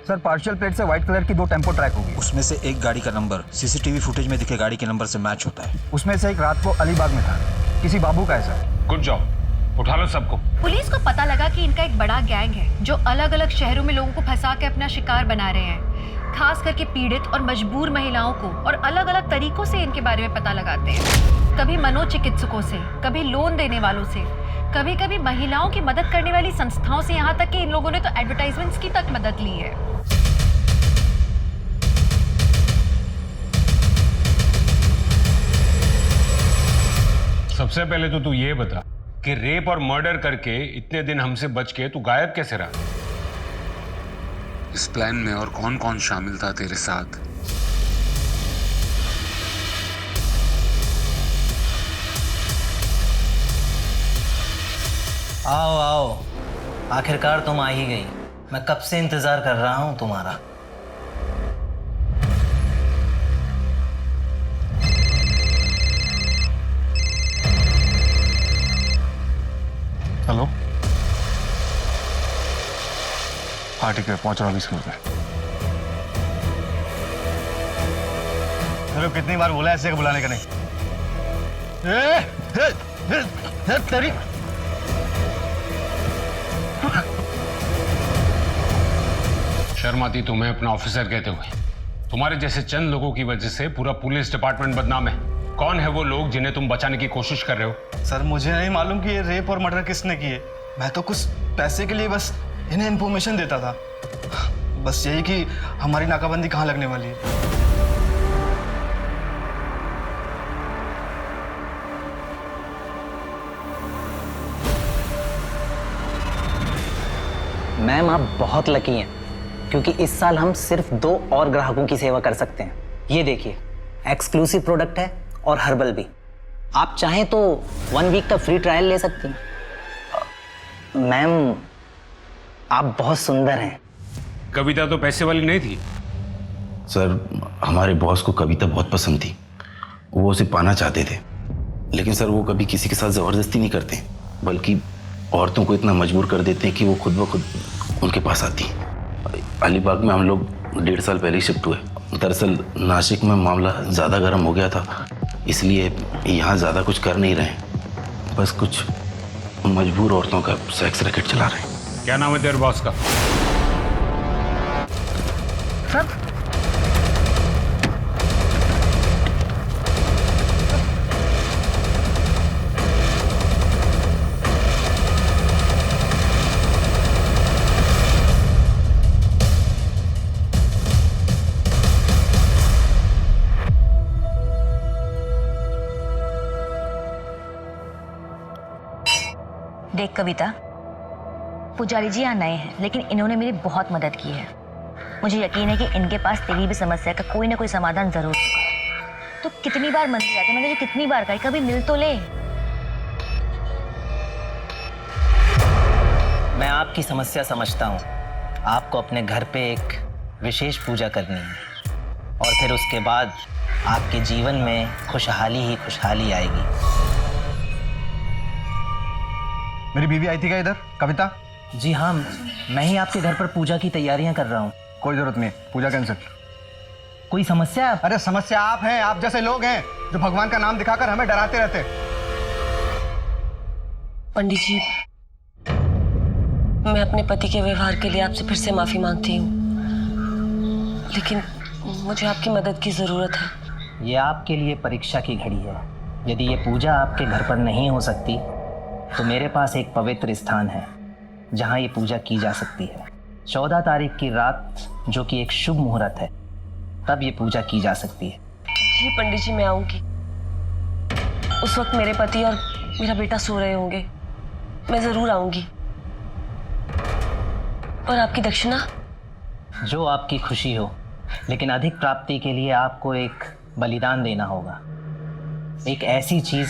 सर पार्शियल प्लेट से व्हाइट कलर की 2 टेम्पो ट्रैक होगी। उसमें से एक गाड़ी का नंबर सीसीटीवी फुटेज में दिखे गाड़ी के नंबर से मैच होता है। उसमें से एक रात को अलीबाग में था, किसी बाबू का है सर। गुड जॉब, उठा लो सबको। पुलिस को पता लगा कि इनका एक बड़ा गैंग है जो अलग अलग शहरों में लोगों को फंसा के अपना शिकार बना रहे हैं। खास करके पीड़ित और मजबूर महिलाओं को और अलग अलग तरीकों से इनके बारे में पता लगाते हैं। कभी मनोचिकित्सकों से, कभी लोन देने वालों से, कभी कभी महिलाओं की मदद करने वाली संस्थाओं से, यहाँ तक कि इन लोगों ने तो एडवर्टाइजमेंट्स की तक मदद ली है। सबसे पहले तो तू ये बता कि रेप और मर्डर करके इतने दिन हमसे बच के तू गायब कैसे रहा? इस प्लान में और कौन कौन शामिल था तेरे साथ? आओ आओ, आखिरकार तुम आ ही गई। मैं कब से इंतजार कर रहा हूं तुम्हारा। हेलो, हाँ ठीक है, पहुंच रहा हूँ 20 मिनट में। चलो कितनी बार बोला ऐसे बुलाने का नहीं। तेरी शर्म आती तुम्हें अपना ऑफिसर कहते हुए? तुम्हारे जैसे चंद लोगों की वजह से पूरा पुलिस डिपार्टमेंट बदनाम है। कौन है वो लोग जिन्हें तुम बचाने की कोशिश कर रहे हो? सर मुझे नहीं मालूम कि ये रेप और मर्डर किसने किए। मैं तो कुछ पैसे के लिए बस इन्हें इन्फॉर्मेशन देता था, बस यही कि हमारी नाकाबंदी कहाँ लगने वाली है। मैम आप बहुत लकी हैं क्योंकि इस साल हम सिर्फ 2 और ग्राहकों की सेवा कर सकते हैं। ये देखिए, एक्सक्लूसिव प्रोडक्ट है और हर्बल भी। आप चाहें तो 1 वीक का फ्री ट्रायल ले सकती हैं। मैम आप बहुत सुंदर हैं। कविता तो पैसे वाली नहीं थी। सर हमारे बॉस को कविता बहुत पसंद थी, वो उसे पाना चाहते थे, लेकिन सर वो कभी किसी के साथ ज़बरदस्ती नहीं करते, बल्कि औरतों को इतना मजबूर कर देते हैं कि वो खुद ब खुद उनके पास आती। अलीबाग में हम लोग 1.5 साल पहले शिफ्ट हुए। दरअसल नासिक में मामला ज़्यादा गर्म हो गया था, इसलिए यहाँ ज़्यादा कुछ कर नहीं रहे, बस कुछ मजबूर औरतों का सेक्स रैकेट चला रहे हैं। क्या नाम है तेरे बॉस का? सर देख कविता, पुजारी जी यहाँ नए हैं लेकिन इन्होंने मेरी बहुत मदद की है। मुझे यकीन है कि इनके पास तेरी भी समस्या का कोई ना कोई समाधान जरूर होगा। तो कितनी बार मंदिर आते, मैंने तुझे कितनी बार कहा कभी मिल तो ले। मैं आपकी समस्या समझता हूँ। आपको अपने घर पे एक विशेष पूजा करनी है और फिर उसके बाद आपके जीवन में खुशहाली ही खुशहाली आएगी। मेरी बीवी आई थी क्या इधर, कविता? जी हाँ, मैं ही आपके घर पर पूजा की तैयारियां कर रहा हूँ। कोई जरूरत नहीं, पूजा कैंसिल। कोई समस्या? अरे समस्या आप हैं, आप जैसे लोग हैं जो भगवान का नाम दिखाकर हमें डराते रहते। पंडित जी, मैं अपने पति के व्यवहार के लिए आपसे फिर से माफी मांगती हूँ, लेकिन मुझे आपकी मदद की जरूरत है। ये आपके लिए परीक्षा की घड़ी है। यदि ये पूजा आपके घर पर नहीं हो सकती तो मेरे पास एक पवित्र स्थान है जहाँ ये पूजा की जा सकती है। 14 तारीख की रात, जो कि एक शुभ मुहूर्त है, तब ये पूजा की जा सकती है। जी पंडित जी, मैं आऊंगी। उस वक्त मेरे पति और मेरा बेटा सो रहे होंगे। मैं जरूर आऊंगी। और आपकी दक्षिणा? जो आपकी खुशी हो, लेकिन अधिक प्राप्ति के लिए आपको एक बलिदान देना होगा। एक ऐसी चीज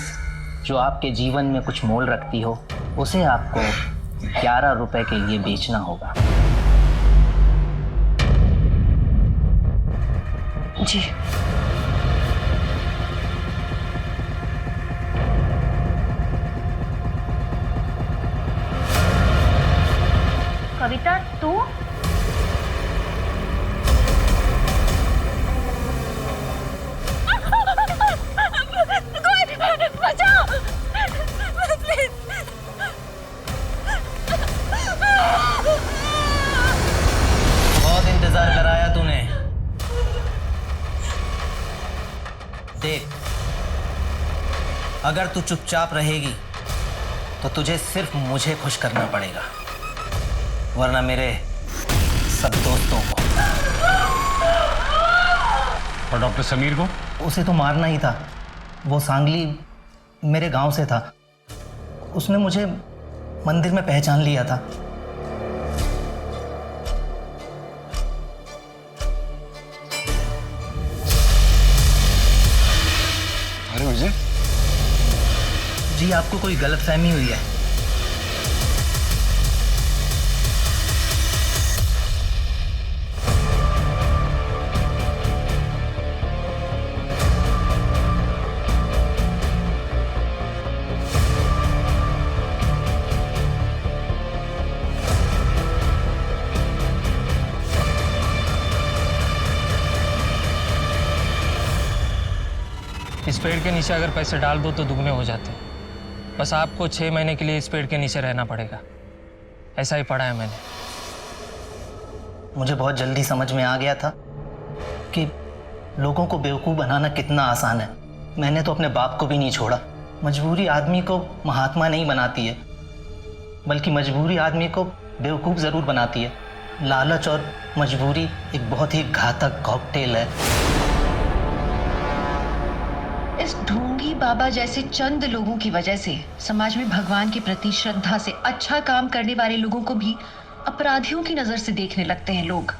जो आपके जीवन में कुछ मोल रखती हो, उसे आपको 11 रुपए के लिए बेचना होगा। जी। कविता, तू? बचाओ! बहुत इंतजार कराया तूने। देख, अगर तू चुपचाप रहेगी तो तुझे सिर्फ मुझे खुश करना पड़ेगा, वरना मेरे सब दोस्तों को। और डॉक्टर समीर को? उसे तो मारना ही था। वो सांगली मेरे गांव से था। उसने मुझे मंदिर में पहचान लिया था। अरे विजय जी, आपको कोई गलतफहमी हुई है। इस पेड़ के नीचे अगर पैसे डाल दो तो दुगने हो जाते हैं। बस आपको 6 महीने के लिए इस पेड़ के नीचे रहना पड़ेगा। ऐसा ही पढ़ा है मैंने। मुझे बहुत जल्दी समझ में आ गया था कि लोगों को बेवकूफ़ बनाना कितना आसान है। मैंने तो अपने बाप को भी नहीं छोड़ा। मजबूरी आदमी को महात्मा नहीं बनाती है, बल्कि मजबूरी आदमी को बेवकूफ़ ज़रूर बनाती है। लालच और मजबूरी एक बहुत ही घातक कॉकटेल है। इस ढोंगी बाबा जैसे चंद लोगों की वजह से समाज में भगवान के प्रति श्रद्धा से अच्छा काम करने वाले लोगों को भी अपराधियों की नजर से देखने लगते हैं लोग,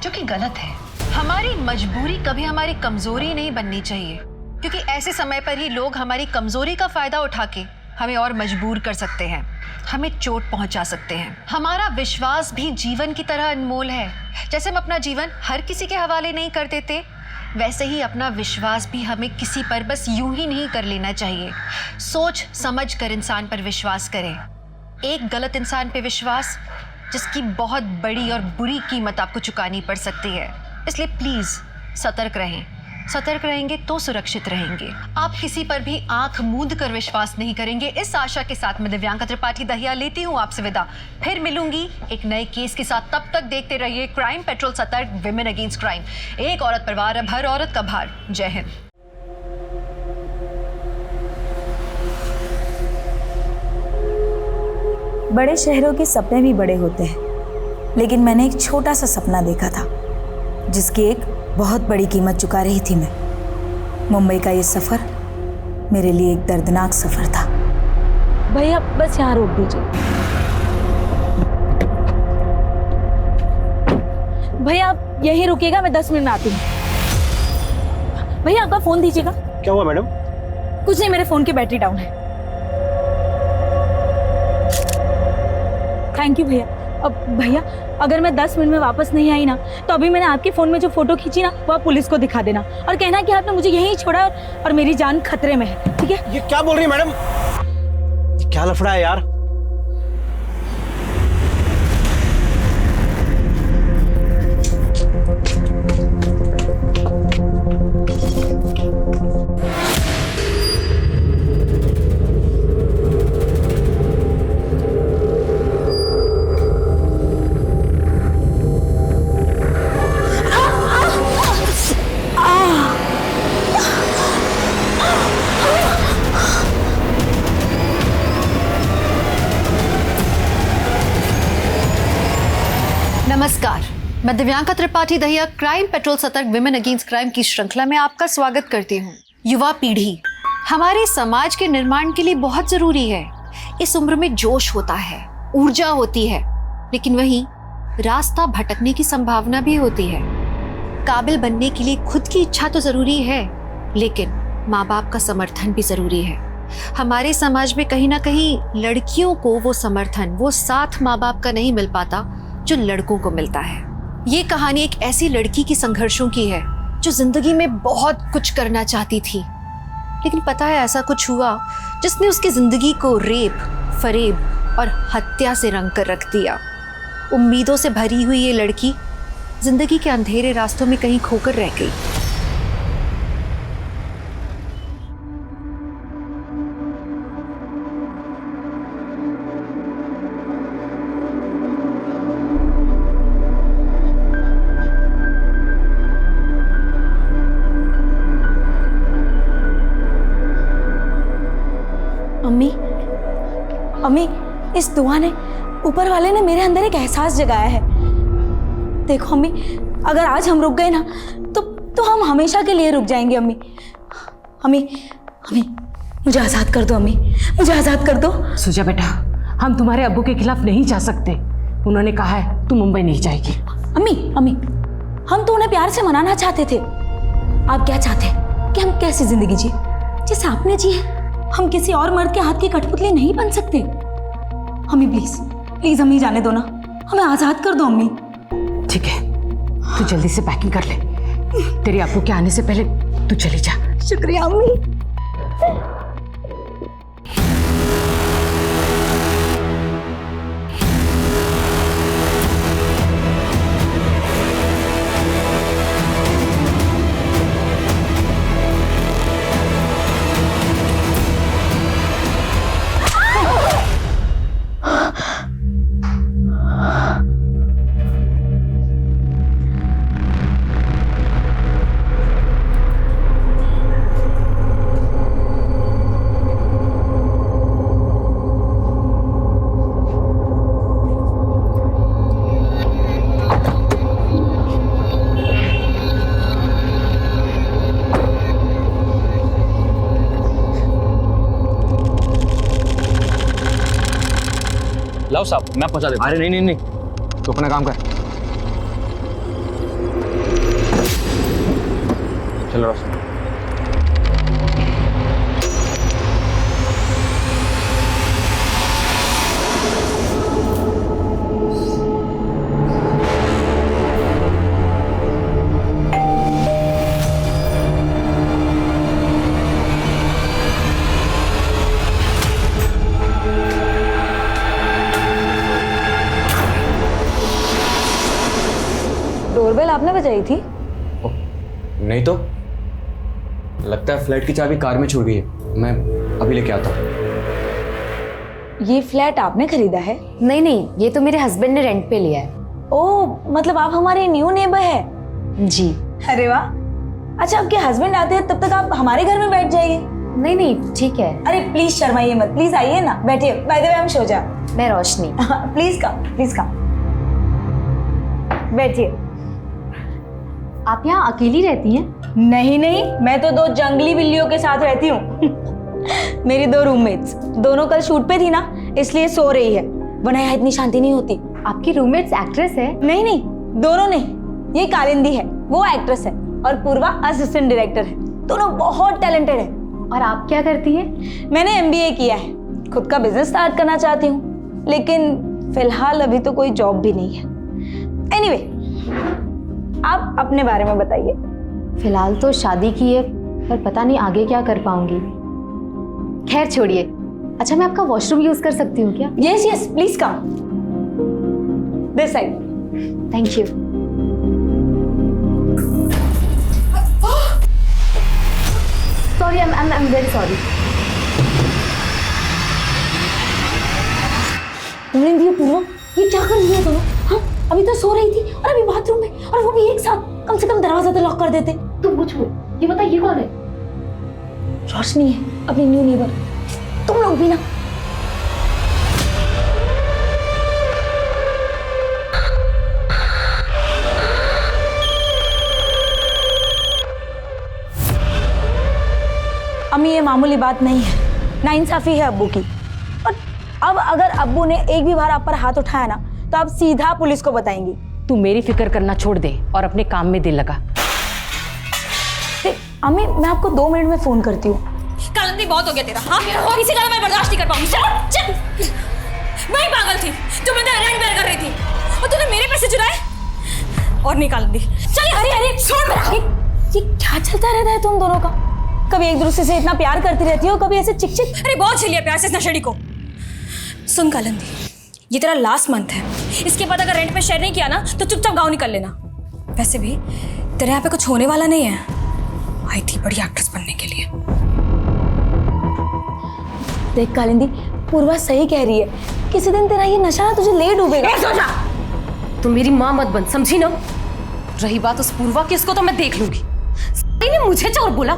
जो कि गलत है। हमारी मजबूरी कभी हमारी कमजोरी नहीं बननी चाहिए, क्योंकि ऐसे समय पर ही लोग हमारी कमजोरी का फायदा उठा के हमें और मजबूर कर सकते हैं, हमें चोट पहुंचा सकते हैं। हमारा विश्वास भी जीवन की तरह अनमोल है। जैसे हम अपना जीवन हर किसी के हवाले नहीं कर देते, वैसे ही अपना विश्वास भी हमें किसी पर बस यूं ही नहीं कर लेना चाहिए। सोच समझ कर इंसान पर विश्वास करें। एक गलत इंसान पे विश्वास, जिसकी बहुत बड़ी और बुरी कीमत आपको चुकानी पड़ सकती है। इसलिए प्लीज सतर्क रहें। सतर्क रहेंगे तो सुरक्षित रहेंगे। आप किसी पर भी आंख मूंद कर विश्वास नहीं करेंगे। इस आशा के साथ मैं दिव्यांका त्रिपाठी दहिया लेती हूँ आपसे विदा। फिर मिलूंगी एक नए केस के साथ। तब तक देखते रहिए क्राइम पेट्रोल, सतर्क, विमेन अगेंस्ट क्राइम। एक औरत परिवार, अब हर औरत का भार। जय हिंद। बड़े शहरों के सपने भी बड़े होते हैं, लेकिन मैंने एक छोटा सा सपना देखा था जिसकी एक बहुत बड़ी कीमत चुका रही थी मैं। मुंबई का ये सफ़र मेरे लिए एक दर्दनाक सफ़र था। भैया बस यहाँ रोक दीजिए। भैया आप यहीं रुकिएगा, मैं 10 मिनट में आती हूँ। भैया आपका फोन दीजिएगा। क्या हुआ मैडम? कुछ नहीं, मेरे फोन की बैटरी डाउन है। थैंक यू भैया। अब भैया अगर मैं 10 मिनट में वापस नहीं आई ना, तो अभी मैंने आपके फोन में जो फोटो खींची ना, वो आप पुलिस को दिखा देना और कहना कि आपने मुझे यहीं छोड़ा और मेरी जान खतरे में है, ठीक है? ये क्या बोल रही है मैडम? ये क्या लफड़ा है यार? नमस्कार, मैं दिव्यांका त्रिपाठी दहिया क्राइम पेट्रोल सतर्क विमेन अगेंस्ट क्राइम की श्रृंखला में आपका स्वागत करती हूँ। युवा पीढ़ी हमारे समाज के निर्माण के लिए बहुत जरूरी है। इस उम्र में जोश होता है, ऊर्जा होती है, लेकिन वहीं रास्ता भटकने की संभावना भी होती है। काबिल बनने के लिए खुद की इच्छा तो जरूरी है, लेकिन माँ बाप का समर्थन भी जरूरी है। हमारे समाज में कहीं ना कहीं लड़कियों को वो समर्थन, वो साथ माँ बाप का नहीं मिल पाता जो लड़कों को मिलता है। ये कहानी एक ऐसी लड़की की संघर्षों की है जो जिंदगी में बहुत कुछ करना चाहती थी, लेकिन पता है ऐसा कुछ हुआ जिसने उसकी जिंदगी को रेप, फरेब और हत्या से रंग कर रख दिया। उम्मीदों से भरी हुई ये लड़की जिंदगी के अंधेरे रास्तों में कहीं खोकर रह गई। अम्मी, अम्मी, इस दुआ ने, ऊपर वाले ने मेरे अंदर एक एहसास जगाया है। देखो अम्मी, अगर आज हम रुक गए ना, तो हम हमेशा के लिए रुक जाएंगे। अम्मी, अम्मी, अम्मी, मुझे आज़ाद कर दो। अम्मी, मुझे आज़ाद कर दो। सुजा बेटा, हम तुम्हारे अब्बू के खिलाफ नहीं जा सकते। उन्होंने कहा है तू मुंबई नहीं जाएगी। अम्मी, अम्मी, हम तो उन्हें प्यार से मनाना चाहते थे। आप क्या चाहते हैं कि हम कैसी जिंदगी जिए जैसे आपने जी है? हम किसी और मर्द के हाथ की कठपुतली नहीं बन सकते। अम्मी प्लीज, प्लीज अम्मी जाने दो ना, हमें आज़ाद कर दो अम्मी। ठीक है, तू जल्दी से पैकिंग कर ले। तेरे अब्बू के आने से पहले तू चली जा। शुक्रिया अम्मी। लाओ साहब, मैं पहुंचा देता हूं। अरे नहीं नहीं नहीं, तो अपना काम कर। चलो रोशन। डोरबेल आपने बजाई थी? नहीं तो लगता है फ्लैट की चाबी कार में छूट गई है। मैं अभी लेके आता हूँ। ये फ्लैट आपने खरीदा है? नहीं नहीं, ये तो मेरे हस्बैंड ने रेंट पे लिया है। ओह, मतलब आप हमारे न्यू नेबर है? जी। अरे वाह। अच्छा, आपके हस्बैंड आते हैं तब तक आप हमारे घर में बैठ जाइए। नहीं नहीं ठीक है। अरे प्लीज शर्माइए मत, प्लीज आइए ना, बैठिए। By the way, I am Shoja. मैं Roshni. Please come, please come, बैठिए। आप यहाँ अकेली रहती हैं? नहीं नहीं, मैं तो 2 जंगली बिल्लियों के साथ रहती हूँ। मेरी 2 रूममेट्स, दोनों कल शूट पे थी ना, इसलिए सो रही है, वरना यहाँ इतनी शांति नहीं होती। आपकी रूममेट्स एक्ट्रेस है? नहीं नहीं, दोनों नहीं, ये कालिंदी है, वो एक्ट्रेस है, और पूर्वा असिस्टेंट डायरेक्टर है। दोनों बहुत टैलेंटेड है। और आप क्या करती हैं? मैंने MBA किया है, खुद का बिजनेस स्टार्ट करना चाहती हूँ, लेकिन फिलहाल अभी तो कोई जॉब भी नहीं है। एनीवे, आप अपने बारे में बताइए। फिलहाल तो शादी की है, पर पता नहीं आगे क्या कर पाऊंगी। खैर छोड़िए। अच्छा, मैं आपका वॉशरूम यूज कर सकती हूँ क्या? Yes yes, please come this side. Thank you. Sorry, I am very sorry. Purva, ये क्या कर रही है दोनों? हाँ, अभी तो सो रही थी और अभी बाथरूम में, और वो भी एक साथ। कम से कम दरवाजा तो लॉक कर देते। तुम कुछ हो, ये बता, ये कौन है? रोशनी है, अपनी न्यू नेबर। तुम लोग भी ना। अम्मी, ये मामूली बात नहीं है, नाइंसाफी है अब्बू की। और अब अगर अब्बू ने एक भी बार आप पर हाथ उठाया ना, तो आप सीधा पुलिस को बताएंगी। तू मेरी फिक्र करना छोड़ दे और अपने काम में दिल लगा। अम्मी, मैं आपको 2 मिनट में फोन करती हूँ। कालिंदी, बहुत हो गया तेरा। हाँ, इसी तरह मैं बर्दाश्त नहीं कर पाऊंगी। चल। मैं ही पागल थी जो मैं तेरा रेंट बेयर कर रही थी, और तूने मेरे पैसे चुराए। और नहीं कालिंदी, चल। अरे छोड़ मेरा। ये क्या चलता रहता है तुम दोनों का? कभी एक दूसरे से इतना प्यार करती रहती हो, कभी ऐसे चिक चिक। अरे बहुत झेलिया प्यार से इस नशेड़ी को। सुन कालिंदी, ये तेरा लास्ट मंथ है, इसके बाद अगर रेंट पे शेयर नहीं किया ना, तो चुपचाप गाँव निकल लेना। वैसे भी तेरे यहाँ पे कुछ होने वाला नहीं है, आई थी बड़ी एक्ट्रेस बनने के लिए। देख कालिंदी, पूर्वा सही कह रही है, किसी दिन तेरा ये नशा ना तुझे ले डूबेगा। तुम मेरी माँ मत बन, समझी ना? रही बात उस पूर्वा की, इसको तो मैं देख लूंगी। ने मुझे चोर बोला।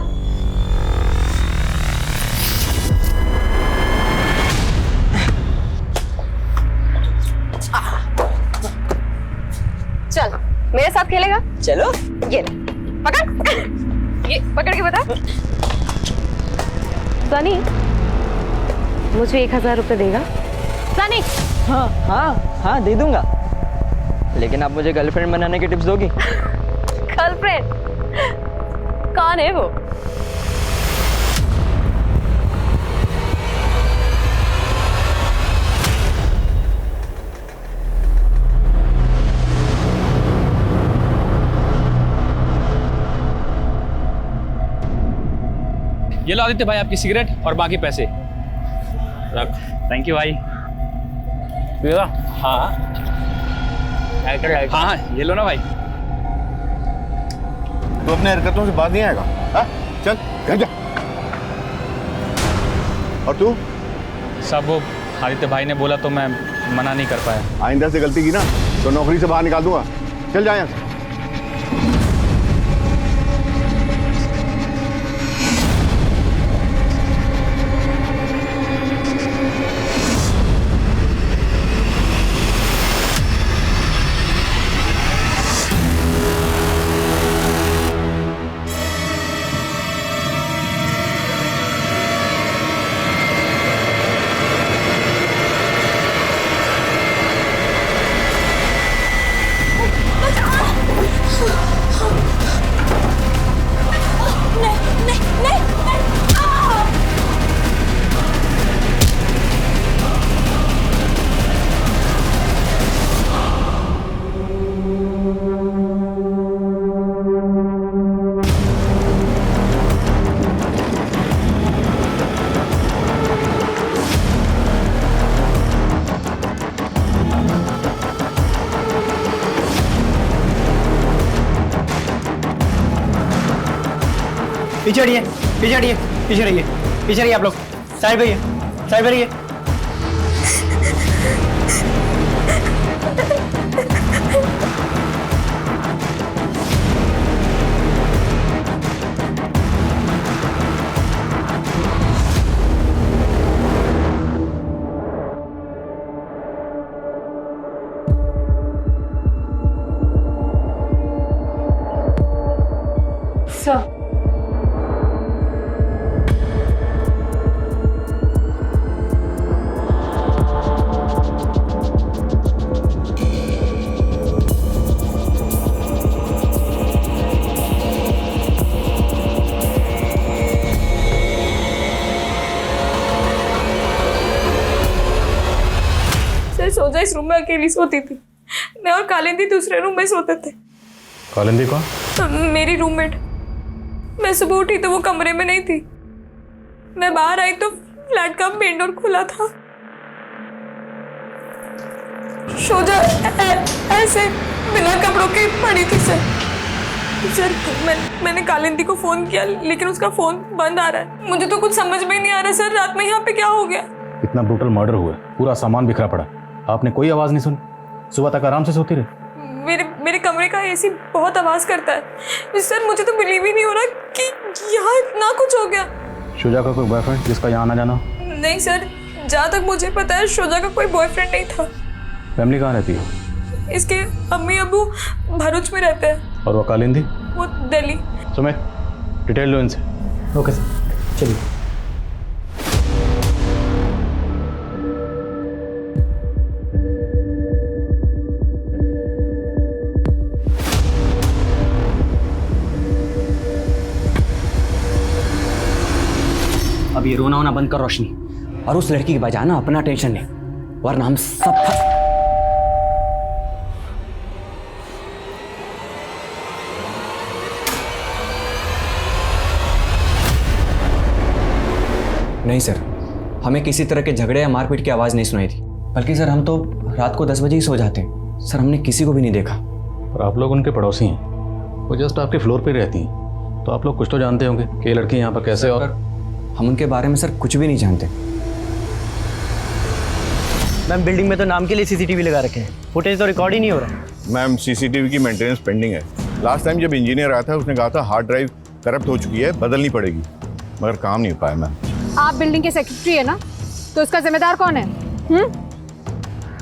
चल, मेरे साथ खेलेगा? चलो। ये ले, पकड़। ये पकड़ के बता। सनी, मुझे 1000 रुपए देगा? सनी। हाँ हाँ हाँ, दे दूंगा, लेकिन आप मुझे गर्लफ्रेंड बनाने के टिप्स दोगी? गर्लफ्रेंड? कौन है वो? ये लो आदित्य भाई, आपकी सिगरेट और बाकी पैसे रख। थैंक यू भाई। हाँ हाँ, ये लो ना भाई। तू अपने हरकतों से बात नहीं आएगा? हाँ? चल घर जा। और तू? सब वो आदित्य भाई ने बोला तो मैं मना नहीं कर पाया। आइंदा से गलती की ना तो नौकरी से बाहर निकाल दूंगा। चल जा यहाँ से। पीछे हटिए, पीछे हटिए, पीछे रहिए, पीछे रहिए आप लोग। साइड पे रहिए, साइड पे रहिए। इस रूम में अकेली सोती थी। मैं और कालिंदी दूसरे रूम में सोते थे। कालिंदी कौन? मेरी रूममेट। मैं सुबह उठी तो वो कमरे में नहीं थी। मैं बाहर आई तो फ्लैट का मेन डोर खुला था। शोजा ऐसे बिना कपड़ों के पड़ी थी सर। मैंने कालिंदी को फोन किया लेकिन उसका फोन बंद आ रहा है। मुझे तो कुछ समझ में नहीं आ रहा सर, रात में यहाँ पे क्या हो गया? इतना ब्रूटल मर्डर हुआ, पूरा सामान बिखरा पड़ा, आपने कोई आवाज नहीं सुनी? सुबह तक आराम से सोती रही? मेरे कमरे का एसी बहुत आवाज करता है सर। मुझे तो बिलीव ही नहीं हो रहा कि यहाँ इतना कुछ हो गया। शोजा का कोई बॉयफ्रेंड जिसका यहाँ आना जाना? नहीं सर, जहाँ तक मुझे पता है शोजा का कोई बॉयफ्रेंड नहीं था। फैमिली कहाँ रहती है? इसके अम्मी अबू भरूच में रहते हैं। और वो कालिंदी? वो दिल्ली। सुमित, डिटेल लो इनसे। ओके सर, चलिए। अब ये रोना होना बंद कर रोशनी, और उस लड़की के बजाय ना अपना टेंशन ले, वरना हम सब नहीं सर, हमें किसी तरह के झगड़े या मारपीट की आवाज़ नहीं सुनाई थी, बल्कि सर हम तो रात को 10 बजे ही सो जाते हैं। सर हमने किसी को भी नहीं देखा। और आप लोग उनके पड़ोसी हैं, वो जस्ट आपके फ्लोर पे रहती हैं, तो आप लोग कुछ तो जानते होंगे कि ये लड़की यहाँ पर कैसे। और हम उनके बारे में सर कुछ भी नहीं जानते। मैम बिल्डिंग में तो नाम के लिए सीसीटीवी लगा रखे हैं, फुटेज तो रिकॉर्ड ही नहीं हो रहा। मैम सीसीटीवी की मेंटेनेंस पेंडिंग है। लास्ट टाइम जब इंजीनियर आया था उसने कहा था हार्ड ड्राइव करप्ट हो चुकी है, बदलनी पड़ेगी, मगर काम नहीं हो पाया मैम। आप बिल्डिंग के सेक्रेटरी है ना, तो इसका जिम्मेदार कौन है?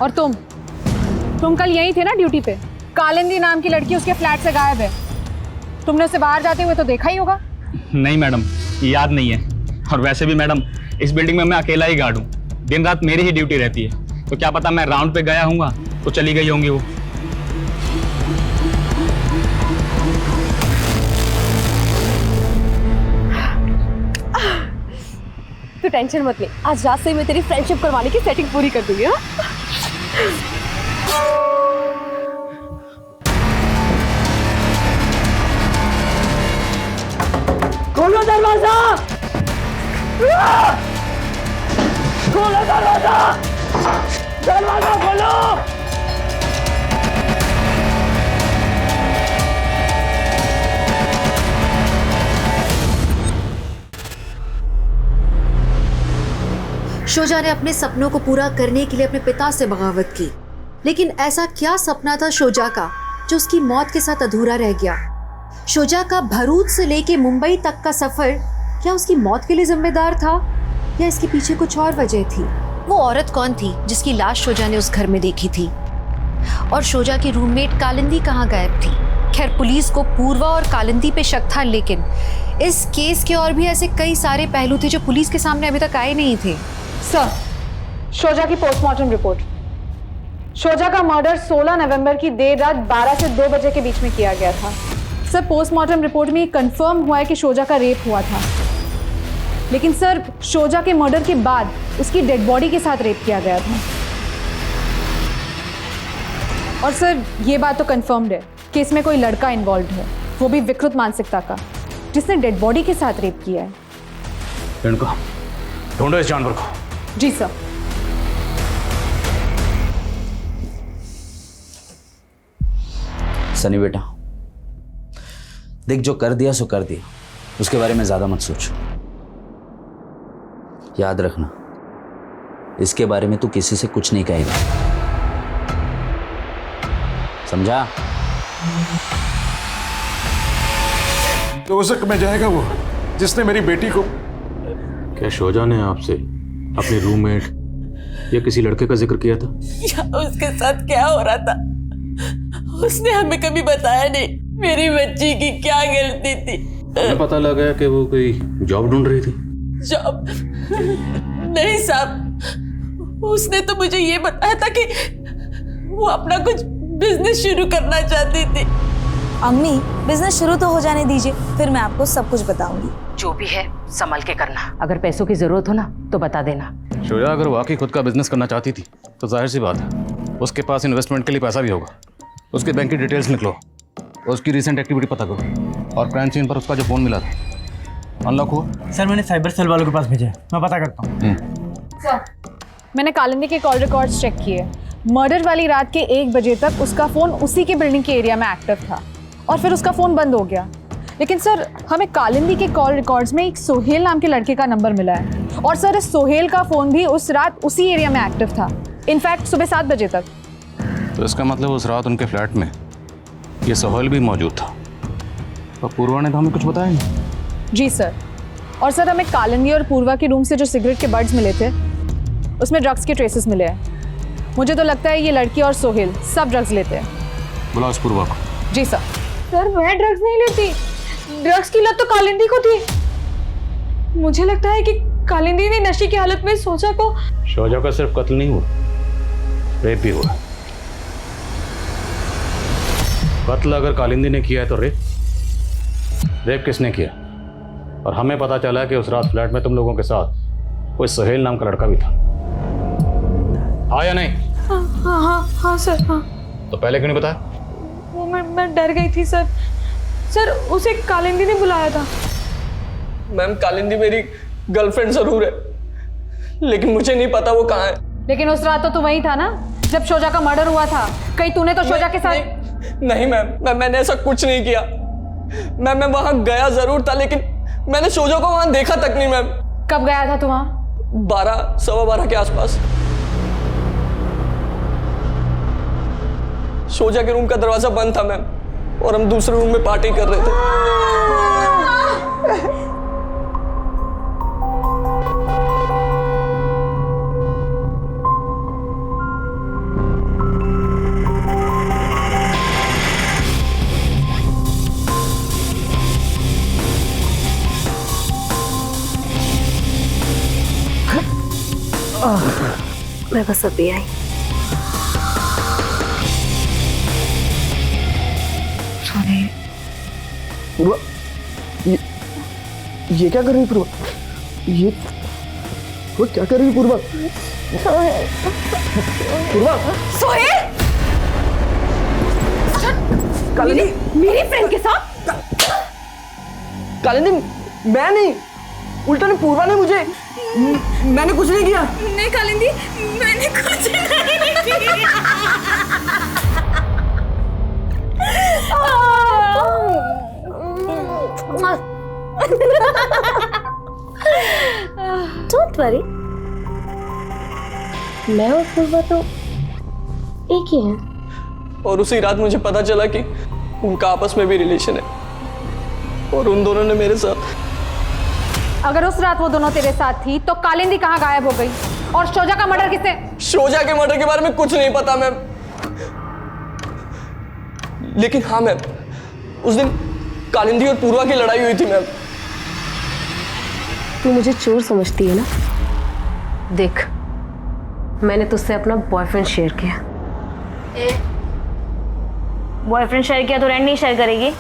और तुम कल यहीं थे ना ड्यूटी पे? कालिंदी नाम की लड़की उसके फ्लैट से गायब है। तुमने उसे बाहर जाते हुए तो देखा ही होगा। नहीं मैडम, याद नहीं है। और वैसे भी मैडम, इस बिल्डिंग में मैं अकेला ही गार्ड हूँ, दिन रात मेरी ही ड्यूटी रहती है, तो क्या पता मैं राउंड पे गया हूँगा तो चली गई होंगी वो। तो टेंशन मत ले, आज रात से मैं तेरी फ्रेंडशिप करवाने की सेटिंग पूरी कर दूंगी। हाँ? खोलो दरवाजा! खोलो दरवाजा! दरवाजा खोलो! शोजा ने अपने सपनों को पूरा करने के लिए अपने पिता से बगावत की, लेकिन ऐसा क्या सपना था शोजा का जो उसकी मौत के साथ अधूरा रह गया? शोजा का भरूच से लेके मुंबई तक का सफर क्या उसकी मौत के लिए जिम्मेदार था, या इसके पीछे कुछ और वजह थी? वो औरत कौन थी जिसकी लाश शोजा ने उस घर में देखी थी? और शोजा की रूममेट कालिंदी कहाँ गायब थी? खैर पुलिस को पूर्वा और कालिंदी पे शक था, लेकिन इस केस के और भी ऐसे कई सारे पहलू थे जो पुलिस के सामने अभी तक आए नहीं थे। सर, शोजा की पोस्टमार्टम रिपोर्ट। शोजा का मर्डर 16 नवंबर की देर रात 12 से 2 बजे के बीच में किया गया था। सर पोस्टमार्टम रिपोर्ट में कंफर्म हुआ है कि शोजा का रेप हुआ था, लेकिन सर शोजा के मर्डर के बाद उसकी डेड बॉडी के साथ रेप किया गया था। और सर ये बात तो कंफर्म्ड है कि इसमें कोई लड़का इन्वॉल्व है, वो भी विकृत मानसिकता का, जिसने डेड बॉडी के साथ रेप किया है। इनको ढूंढो इस जानवर को। जी सर। सनी बेटा देख, जो कर दिया सो कर दिया, उसके बारे में ज्यादा मत सोच। याद रखना, इसके बारे में तू किसी से कुछ नहीं कहेगा, समझा? दोजख में जाएगा वो जिसने मेरी बेटी को। क्या शोजा ने आपसे अपने रूममेट या किसी लड़के का जिक्र किया था? या उसके साथ क्या हो रहा था उसने हमें कभी बताया नहीं। मेरी बच्ची की क्या गलती थी? मुझे पता लगा कि वो कोई जॉब ढूंढ रही थी। जॉब? नहीं साहब, उसने तो मुझे ये बताया था कि वो अपना कुछ बिजनेस शुरू करना चाहती थी। अम्मी बिजनेस शुरू तो हो जाने दीजिए, फिर मैं आपको सब कुछ बताऊंगी। जो भी है संभल के करना, अगर पैसों की जरूरत हो ना तो बता देना। शोजा अगर वाकई खुद का बिजनेस करना चाहती थी तो जाहिर सी बात है उसके पास इन्वेस्टमेंट के लिए पैसा भी होगा। उसके बैंक की डिटेल्स निकलो, उसकी रिसेंट एक्टिविटी पता करो, और क्राइम सीन पर उसका जो फ़ोन मिला था अनलॉक हुआ? सर मैंने साइबर सेल वालों के पास भेजा है, मैं पता करता हूँ। सर मैंने कालिंदी के कॉल रिकॉर्ड्स चेक किए। मर्डर वाली रात के 1 बजे तक उसका फ़ोन उसी के बिल्डिंग के एरिया में एक्टिव था और फिर उसका फ़ोन बंद हो गया। लेकिन सर हमें कालिंदी के कॉल रिकॉर्ड्स में एक सोहेल नाम के लड़के का नंबर मिला है, और सर इस सोहेल का फ़ोन भी उस रात उसी एरिया में एक्टिव था, इनफैक्ट सुबह 7 बजे तक। तो इसका मतलब उस रात उनके फ्लैट में ये सोहेल भी मौजूद था, और पूर्वा ने तो हमें कुछ बताया नहीं। जी सर। और सर हमें कालिंदी और पूर्वा के रूम से जो सिगरेट के बड्स मिले थे उसमें ड्रग्स के ट्रेसेस मिले हैं। मुझे तो लगता है ये लड़की और सोहेल सब ड्रग्स लेते हैं। बुलाओ उस पूर्वा को। जी सर। सर मैं ड्रग्स नहीं लेती, ड्रग्स की लत तो कालिंदी को थी। मुझे लगता है कि कालिंदी ने नशे की हालत में सोचा को। शोजा का सिर्फ कत्ल नहीं हुआ, रेप भी हुआ। कत्ल अगर कालिंदी ने किया है तो रेप किसने किया? और हमें पता चला कि उस रात फ्लैट में तुम लोगों के साथ कोई सोहेल नाम का लड़का भी था। हाँ या नहीं? हाँ सर हाँ। तो पहले क्यों नहीं बताया? वो मैं डर गई थी सर। सर उसे कालिंदी ने बुलाया था। मैम कालिंदी मेरी गर्लफ्रेंड जरूर है, लेकिन मुझे नहीं पता वो कहाँ है। लेकिन उस रात तो तू वहीं था ना जब शोजा का मर्डर हुआ था। कहीं तूने तो शोजा के साथ? नहीं मैम, मैंने ऐसा कुछ नहीं किया। मैं वहां गया जरूर था, लेकिन मैंने शोजा को वहां देखा तक नहीं मैम। कब गया था तू वहां? 12 सवा 12 के आसपास। शोजा के रूम का दरवाजा बंद था मैम, और हम दूसरे रूम में पार्टी कर रहे थे। मैं बस अभी आई। पूर्वा, ये क्या कर रही है पूर्वा? ये वो क्या कर रही है पूर्वा? पूर्वा सोहेल! कालिंदी मेरी फ्रेंड के साथ? कालिंदी मैं नहीं, उल्टा ने पूर्वा ने मुझे। मैंने कुछ नहीं किया। नहीं कालिंदी, मैंने कुछ नहीं किया। डोंट वरी, मैं और पूर्वा तो एक ही हैं। और उसी रात मुझे पता चला कि उनका आपस में भी रिलेशन है, और उन दोनों ने मेरे साथ। अगर उस रात वो दोनों तेरे साथ थी तो कालिंदी कहाँ गायब हो गई? और शोजा का मर्डर किसने? शोजा के मर्डर के बारे में कुछ नहीं पता मैम, लेकिन हाँ मैम, उस दिन कालिंदी और पूर्वा की लड़ाई हुई थी मैम। तू मुझे चोर समझती है ना? देख, मैंने तुझसे अपना बॉयफ्रेंड शेयर किया। बॉयफ्रेंड शेयर किया तो रेंट नहीं शेयर करेगी?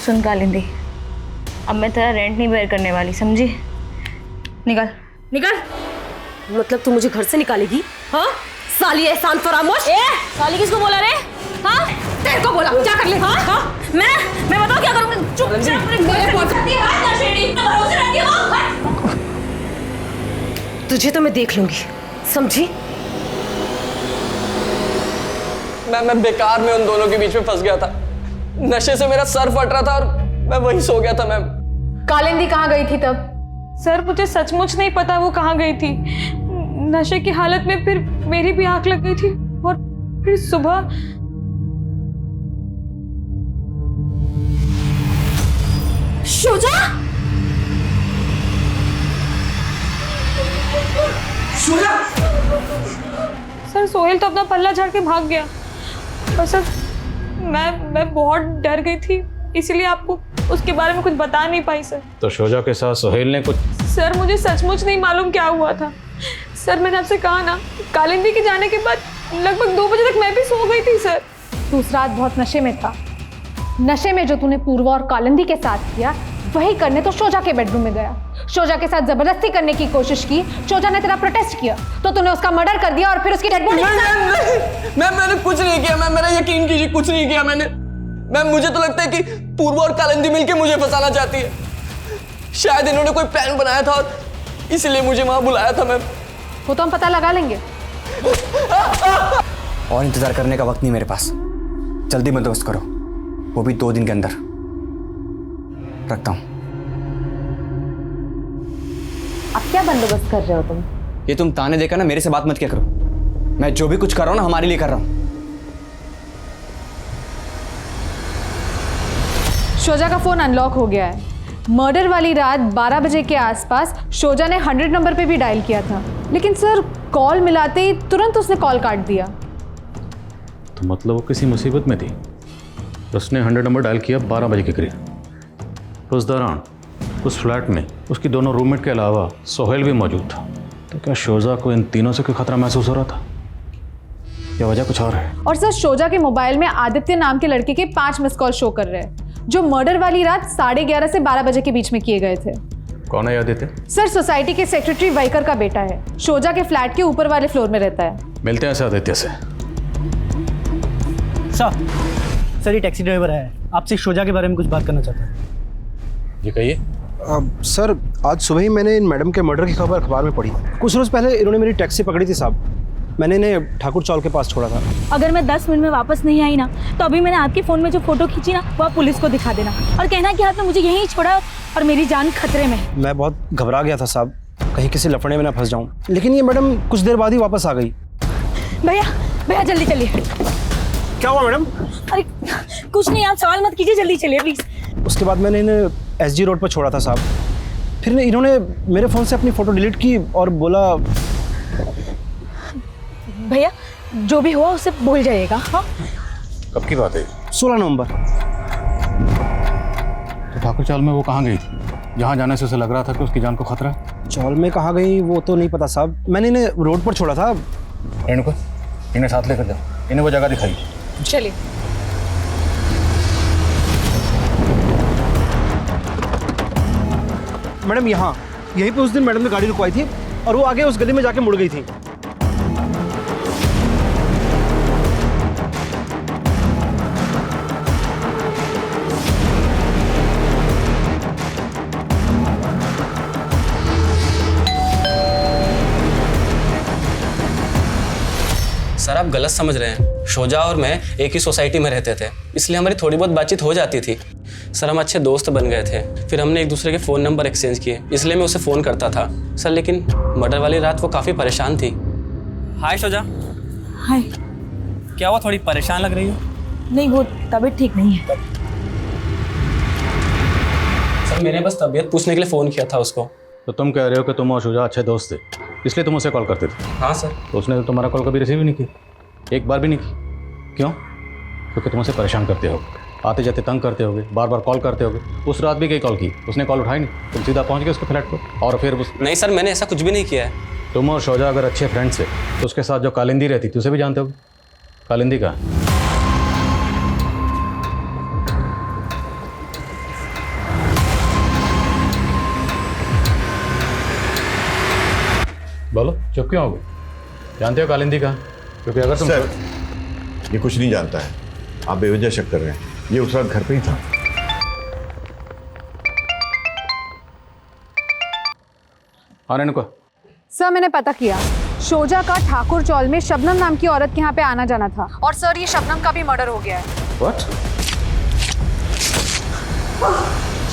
सुन कालिंदी, अब मैं तेरा रेंट नहीं बेयर करने वाली, समझी? निकल निकल। मतलब तू मुझे घर से निकालेगी? हाँ साली एहसान फरामोश। साली किसको बोला रे? हाँ तेरे को बोला, क्या कर ले? हाँ हाँ मैं बताऊँ क्या करूँगी? तुझे तो मैं देख लूंगी, समझी? मैं बेकार में उन दोनों के बीच में फंस गया था। नशे से मेरा सर फट रहा था और मैं वहीं सो गया था मैम। कालिंदी कहाँ गई थी तब? सर मुझे सचमुच नहीं पता वो कहाँ गई थी। नशे की हालत में फिर मेरी भी आंख लग गई थी, और फिर सुबह शोजा! सर सोहेल तो अपना पल्ला झाड़ के भाग गया, और सर मैं बहुत डर गई थी, इसलिए आपको उसके बारे में कुछ बता नहीं पाई सर। तो शोजा के साथ सोहेल ने कुछ? सर मुझे सचमुच नहीं मालूम क्या हुआ था। सर मैंने आपसे कहा ना, कालिंदी के जाने के बाद लगभग 2 बजे तक मैं भी सो गई थी सर। तू उस रात बहुत नशे में था। नशे में जो तूने पूर्वा और कालिंदी के साथ किया वही करने तो शोजा के बेडरूम में गया। शोजा के साथ जबरदस्ती करने की कोशिश की, शोजा ने तेरा प्रोटेस्ट किया तो तूने उसका मर्डर कर दिया और फिर उसकी डेड बॉडी। मैंने कुछ नहीं किया मैम, मेरा यकीन कीजिए कुछ नहीं किया मैंने। मैम मुझे तो लगता है कि पूर्वा और कालिंदी मिलके मुझे फंसाना चाहती है। शायद इन्होंने कोई प्लान बनाया था और इसलिए मुझे वहां बुलाया था मैम। वो तो हम पता लगा लेंगे। और इंतजार करने का वक्त नहीं मेरे पास, जल्दी बंदोबस्त करो, वो भी 2 दिन के अंदर। रखता हूं। अब क्या बंदोबस्त कर रहे हो तुम? ये तुम ताने देकर ना मेरे से बात मत किया करो। मैं जो भी कुछ कर रहा हूं ना हमारे लिए कर रहा हूं। शोजा का फोन अनलॉक हो गया है। मर्डर वाली रात 12 बजे के आसपास शोजा ने 100 नंबर पे भी डायल किया था, लेकिन सर कॉल मिलाते ही तुरंत उसने कॉल काट दिया। तो मतलब वो किसी मुसीबत में थी। उसने 100 नंबर डायल किया 12 बजे के करीब। उस दौरान उस फ्लैट में उसकी दोनों रूममेट के अलावा सोहेल भी मौजूद था। तो क्या शोजा को इन तीनों से कोई खतरा महसूस हो रहा था या वजह कुछ और है? और सर शोजा के मोबाइल में आदित्य नाम के लड़के के 5 मिस कॉल शो कर रहे हैं, जो मर्डर वाली रात 11:30 से 12 बजे के बीच में किए गए थे। कौन है आदित्य? सर सोसाइटी के सेक्रेटरी वाइकर का बेटा है, शोजा के फ्लैट के ऊपर वाले फ्लोर में रहता है। मिलते हैं सर आदित्य से। सर ये टैक्सी ड्राइवर है, आपसे शोजा के बारे में कुछ बात करना चाहता है। जी कहिए। सर आज सुबह ही मैंने इन मैडम के मर्डर की खबर अखबार में पढ़ी। कुछ रोज पहले इन्होंने मेरी टैक्सी पकड़ी थी साहब, मैंने इन्हें ठाकुर चौल के पास छोड़ा था। अगर मैं 10 मिनट में वापस नहीं आई ना तो अभी मैंने आपके फ़ोन में जो फ़ोटो खींची ना वो आप पुलिस को दिखा देना और कहना कि आपने मुझे यहीं छोड़ा और मेरी जान खतरे में है। मैं बहुत घबरा गया था साहब, कहीं किसी लफड़े में ना फंस जाऊं, लेकिन ये मैडम कुछ देर बाद ही वापस आ गई। भैया जल्दी चलिए। क्या हुआ मैडम? अरे कुछ नहीं, आप सवाल मत कीजिए, जल्दी चलिए प्लीज़। उसके बाद मैंने इन्हें SG रोड पर छोड़ा था साहब, फिर इन्होंने मेरे फ़ोन से अपनी फ़ोटो डिलीट की और बोला। भैया जो भी हुआ उससे भूल जाइएगा। हाँ कब की बात है? 16 नवंबर। तो ठाकुर चौल में वो कहाँ गई थी जहाँ जाने से उसे लग रहा था कि उसकी जान को खतरा है? चौल में कहाँ गई वो तो नहीं पता साहब, मैंने इन्हें रोड पर छोड़ा था। रेणुका इन्हें साथ लेकर जाओ, इन्हें वो जगह दिखाई। चलिए। मैडम यहीं पे उस दिन मैडम ने गाड़ी रुकवाई थी और वो आगे उस गली में जाके मुड़ गई थी। सर आप गलत समझ रहे हैं, शोजा और मैं एक ही सोसाइटी में रहते थे, इसलिए हमारी थोड़ी बहुत बातचीत हो जाती थी। सर हम अच्छे दोस्त बन गए थे, फिर हमने एक दूसरे के फ़ोन नंबर एक्सचेंज किए, इसलिए मैं उसे फ़ोन करता था। सर लेकिन मर्डर वाली रात वो काफ़ी परेशान थी। हाय शोजा। हाय। क्या हुआ, थोड़ी परेशान लग रही हो? नहीं वो तबीयत ठीक नहीं है। सर मैंने बस तबीयत पूछने के लिए फ़ोन किया था उसको। तो तुम कह रहे हो कि तुम और शोजा अच्छे दोस्त थे, इसलिए तुम उसे कॉल करते थे? हाँ सर। तो उसने तो तुम्हारा कॉल कभी रिसीव ही नहीं किया, एक बार भी नहीं की। क्यों? क्योंकि तुम उसे परेशान करते हो, आते जाते तंग करते होगे, बार बार कॉल करते होगे। उस रात भी कई कॉल की, उसने कॉल उठाई नहीं, तुम सीधा पहुंच गए उसके फ्लैट पर और फिर उस... नहीं सर मैंने ऐसा कुछ भी नहीं किया है। तुम और शोजा अगर अच्छे फ्रेंड्स थे तो उसके साथ जो कालिंदी रहती थी उसे भी जानते होगे। कालिंदी कहाँ है? बोलो, चुप क्यों हो गए? जानते हो कालिंदी कहाँ? क्योंकि अगर तुम... सर ये कुछ नहीं जानता है, आप बेवजह शक कर रहे हैं, ये उस रात घर पे ही था। हाँ रेणुका। सर मैंने पता किया, शोजा का ठाकुर चौल में शबनम नाम की औरत के यहाँ पे आना जाना था और सर ये शबनम का भी मर्डर हो गया है। What?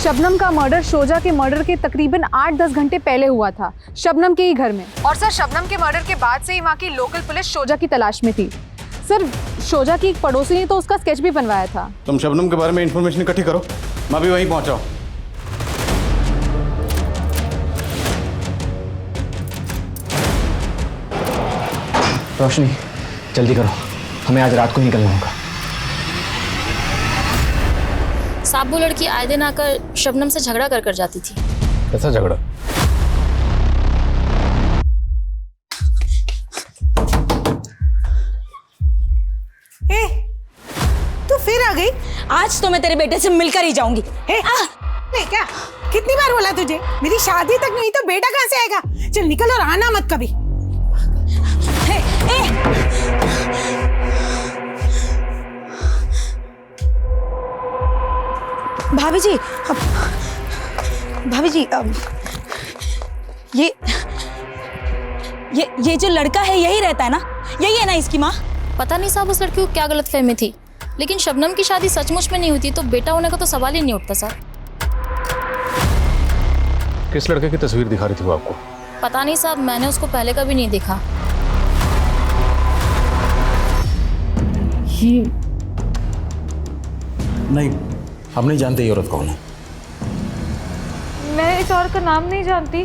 शबनम का मर्डर शोजा के मर्डर के तकरीबन 8-10 घंटे पहले हुआ था, शबनम के ही घर में। और सर शबनम के मर्डर के बाद से ही वहाँ की लोकल पुलिस शोजा की तलाश में थी। सर शोजा की एक पड़ोसी ने तो उसका स्केच भी बनवाया था। तुम शबनम के बारे में इंफॉर्मेशन इकट्ठी करो, मैं भी वहीं पहुंचा हूं। रोशनी जल्दी करो, हमें आज रात को ही निकलना होगा। साहब वो लड़की आए दिन आकर शबनम से झगड़ा कर जाती थी। कैसा झगड़ा? तू फिर आ गई? आज तो मैं तेरे बेटे से मिलकर ही जाऊंगी। नहीं क्या कितनी बार बोला तुझे, मेरी शादी तक नहीं तो बेटा कहाँ से आएगा? चल निकल और आना मत कभी। भाभी जी, भाभी जी, ये जो लड़का है यही रहता है ना? यही है ना इसकी माँ? पता नहीं साहब उस लड़की को क्या गलतफहमी थी, लेकिन शबनम की शादी सचमुच में नहीं हुई तो बेटा होने का तो सवाल ही नहीं उठता सर। किस लड़के की तस्वीर दिखा रही थी वो आपको? पता नहीं साहब, मैंने उसको पहले कभी नहीं देखा। नहीं, हम नहीं जानते ये औरत कौन है। मैं इस औरत का नाम नहीं जानती,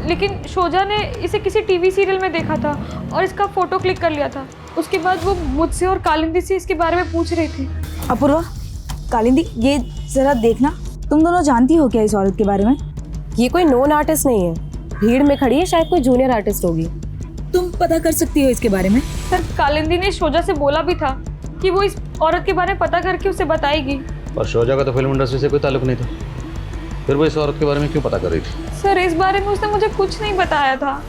लेकिन शोजा ने इसे किसी टीवी सीरियल में देखा था और इसका फोटो क्लिक कर लिया था। उसके बाद वो मुझसे और कालिंदी से इसके बारे में पूछ रही थी। अपूर्वा, कालिंदी, ये जरा देखना, तुम दोनों जानती हो क्या इस औरत के बारे में? ये कोई नोन आर्टिस्ट नहीं है, भीड़ में खड़ी है, शायद कोई जूनियर आर्टिस्ट होगी। तुम पता कर सकती हो इसके बारे में? सर, कालिंदी ने शोजा से बोला भी था कि वो इस औरत के बारे में पता करके उसे बताएगी। और शोजा का तो फिल्म इंडस्ट्री से कोई ताल्लुक नहीं था, फिर वो इस औरत के बारे में क्यों पता कर रही थी? सर, इस बारे में उसने मुझे कुछ नहीं बताया था।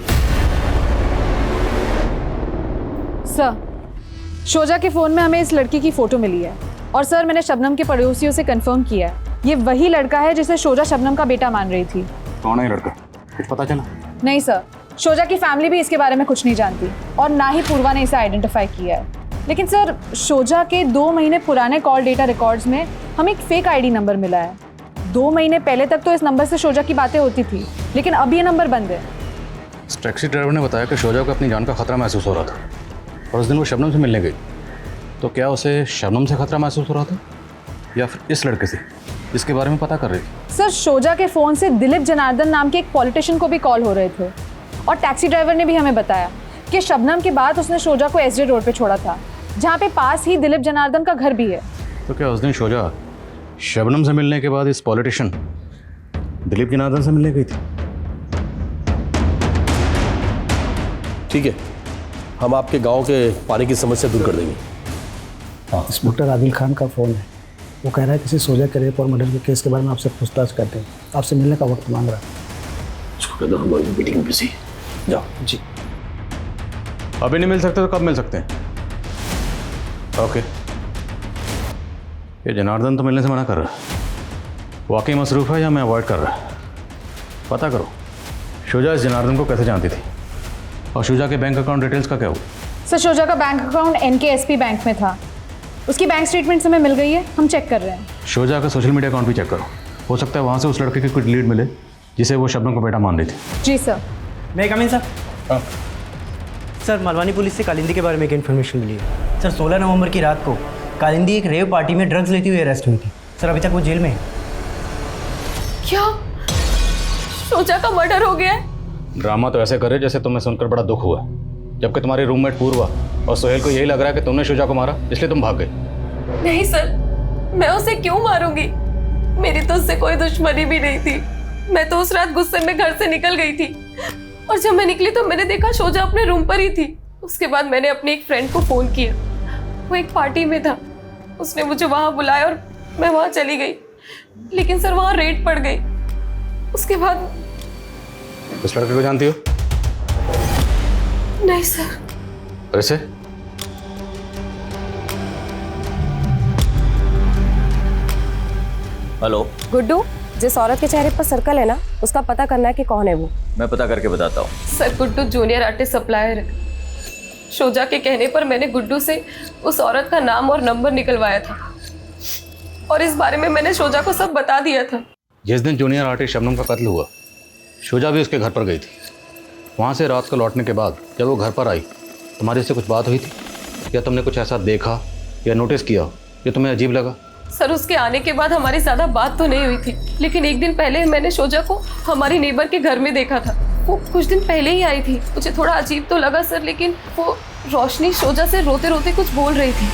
सर, शोजा के फ़ोन में हमें इस लड़की की फ़ोटो मिली है और सर मैंने शबनम के पड़ोसियों से कंफर्म किया है, ये वही लड़का है जिसे शोजा शबनम का बेटा मान रही थी। कौन है लड़का, कुछ पता चला? नहीं सर, शोजा की फैमिली भी इसके बारे में कुछ नहीं जानती और ना ही पूर्वा ने इसे आइडेंटिफाई किया है। लेकिन सर, शोजा के 2 महीने पुराने कॉल डेटा रिकॉर्ड्स में हमें एक फेक आईडी नंबर मिला है। 2 महीने पहले तक तो इस नंबर से शोजा की बातें होती थी, लेकिन अब ये नंबर बंद है। इस टैक्सी ड्राइवर ने बताया कि शोजा को अपनी जान का खतरा महसूस हो रहा था और उस दिन वो शबनम से मिलने गई, तो क्या उसे शबनम से खतरा महसूस हो रहा था या फिर इस लड़के से, इसके बारे में पता कर रही थी? सर, शोजा के फ़ोन से दिलीप जनार्दन नाम के एक पॉलिटिशियन को भी कॉल हो रहे थे और टैक्सी ड्राइवर ने भी हमें बताया कि शबनम के बाद उसने शोजा को एसडी रोड पे छोड़ा था, जहाँ पे पास ही दिलीप जनार्दन का घर भी है। तो क्या उस दिन शोजा शबनम से मिलने के बाद इस पॉलिटिशियन दिलीप जनार्दन से मिलने गई थी? ठीक है, हम आपके गांव के पानी की समस्या दूर कर देंगे। इंस्पेक्टर आदिल खान का फ़ोन है, वो कह रहा है किसी शोजा के रेप और मर्डर के केस के बारे में आपसे पूछताछ करते हैं, आपसे मिलने का वक्त मांग रहा है। छोड़ दो, हम मीटिंग में बिजी। जाओ। जी। अभी नहीं मिल सकते तो कब मिल सकते हैं? ओके। ये जनार्दन तो मिलने से मना कर रहा है, वाकई मसरूफ़ है या मैं अवॉइड कर रहा है? पता करो शोजा इस जनार्दन को कैसे जानती थी और शोजा के बैंक अकाउंट डिटेल्स का क्या हुआ? सर, शोजा का बैंक अकाउंट NKSP बैंक में था, उसकी बैंक स्टेटमेंट हमें मिल गई है, हम चेक कर रहे हैं। शोजा का सोशल मीडिया अकाउंट भी चेक करो, हो सकता है वहाँ से उस लड़के की कुछ लीड मिले जिसे वो शबनम को बेटा मान रही थी। जी सर। मैं कम इन सर? सर, मलवानी पुलिस से कालिंदी के बारे में एक इन्फॉर्मेशन मिली है। सर, 16 नवंबर की रात को कालिंदी एक रेव पार्टी में ड्रग्स लेती हुई अरेस्ट हुई थी। सर, अभी तक वो जेल में है। क्या शोजा का मर्डर हो गया है? ड्रामा तो ऐसे करे जैसे तुम्हें सुनकर बड़ा दुख हुआ, जबकि तुम्हारी रूममेट पूर्वा और सोहेल को यही लग रहा है कि तुमने शोजा को मारा इसलिए तुम भाग गए। नहीं सर, मैं उसे क्यों मारूंगी? मेरी तो उससे कोई दुश्मनी भी नहीं थी। मैं तो उस रात गुस्से में घर से निकल गई थी और जब मैं निकली तो मैंने देखा शोजा अपने रूम पर ही थी। उसके बाद मैंने अपने एक फ्रेंड को फ़ोन किया, वो एक पार्टी में था, उसने मुझे वहाँ बुलाया और मैं वहाँ चली गई, लेकिन सर वहाँ रेड पड़ गई। उसके बाद उस लड़के को जानती हो? नहीं सर। वैसे हेलो गुड्डू, जिस औरत के चेहरे पर सर्कल है ना, उसका पता करना है कि कौन है वो। मैं पता करके बताता हूँ। Sir, Guddu junior artist supplier है। शोजा के कहने पर मैंने गुड्डू से उस औरत का नाम और नंबर निकलवाया था और इस बारे में मैंने शोजा को सब बता दिया था। जिस दिन जूनियर आर्टिस्ट शबनम का कत्ल हुआ, शोजा भी उसके घर पर गई थी। वहाँ से रात को लौटने के बाद जब वो घर पर आई, तुम्हारी से कुछ बात हुई थी या तुमने कुछ ऐसा देखा या नोटिस किया जो तुम्हें अजीब लगा? सर, उसके आने के बाद हमारी ज़्यादा बात तो नहीं हुई थी, लेकिन एक दिन पहले मैंने शोजा को हमारी नेबर के घर में देखा था। वो कुछ दिन पहले ही आई थी। मुझे थोड़ा अजीब तो लगा सर, लेकिन वो रोशनी शोजा से रोते रोते कुछ बोल रही थी।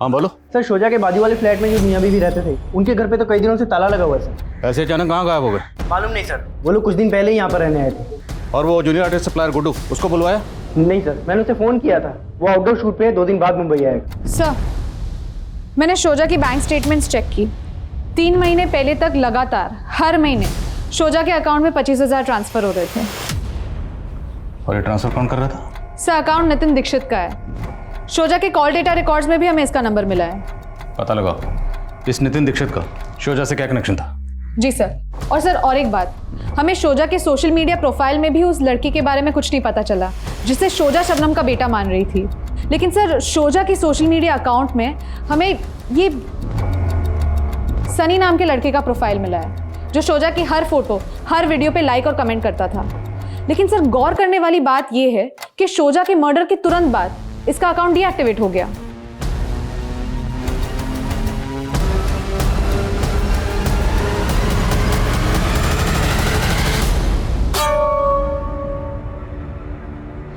हाँ बोलो। सर, शोजा के बाजू वाले फ्लैट में जो मियाँ बीवी रहते थे, उनके घर पे तो कई दिनों से ताला लगा हुआ है सर। ऐसे अचानक कहाँ गायब हो गए? मालूम नहीं सर, वो लोग कुछ दिन पहले ही यहाँ पर रहने आए थे। और वो जूनियर आर्टिस्ट सप्लायर गुड्डू, उसको बुलवाया? नहीं सर, मैंने उसे फ़ोन किया था, वो आउटडोर शूट पे 2 दिन बाद मुंबई आएगा। सर, मैंने शोजा की बैंक स्टेटमेंट्स चेक की। 3 महीने पहले तक लगातार हर महीने शोजा के अकाउंट में 25,000 ट्रांसफर हो रहे थे। और ये ट्रांसफर कौन कर रहा था? सर, अकाउंट नितिन दीक्षित का है। शोजा के कॉल डेटा रिकॉर्ड्स में भी हमें इसका नंबर मिला है। पता लगाओ इस नितिन दीक्षित का शोजा से क्या कनेक्शन था। जी सर। और सर, और एक बात, हमें शोजा के सोशल मीडिया प्रोफाइल में भी उस लड़की के बारे में कुछ नहीं पता चला जिसे शोजा शबनम का बेटा मान रही थी। लेकिन सर, शोजा के सोशल मीडिया अकाउंट में हमें ये सनी नाम के लड़के का प्रोफाइल मिला है जो शोजा की हर फोटो, हर वीडियो पे लाइक और कमेंट करता था। लेकिन सर, गौर करने वाली बात यह है कि शोजा के मर्डर के तुरंत बाद इसका अकाउंट डीएक्टिवेट हो गया।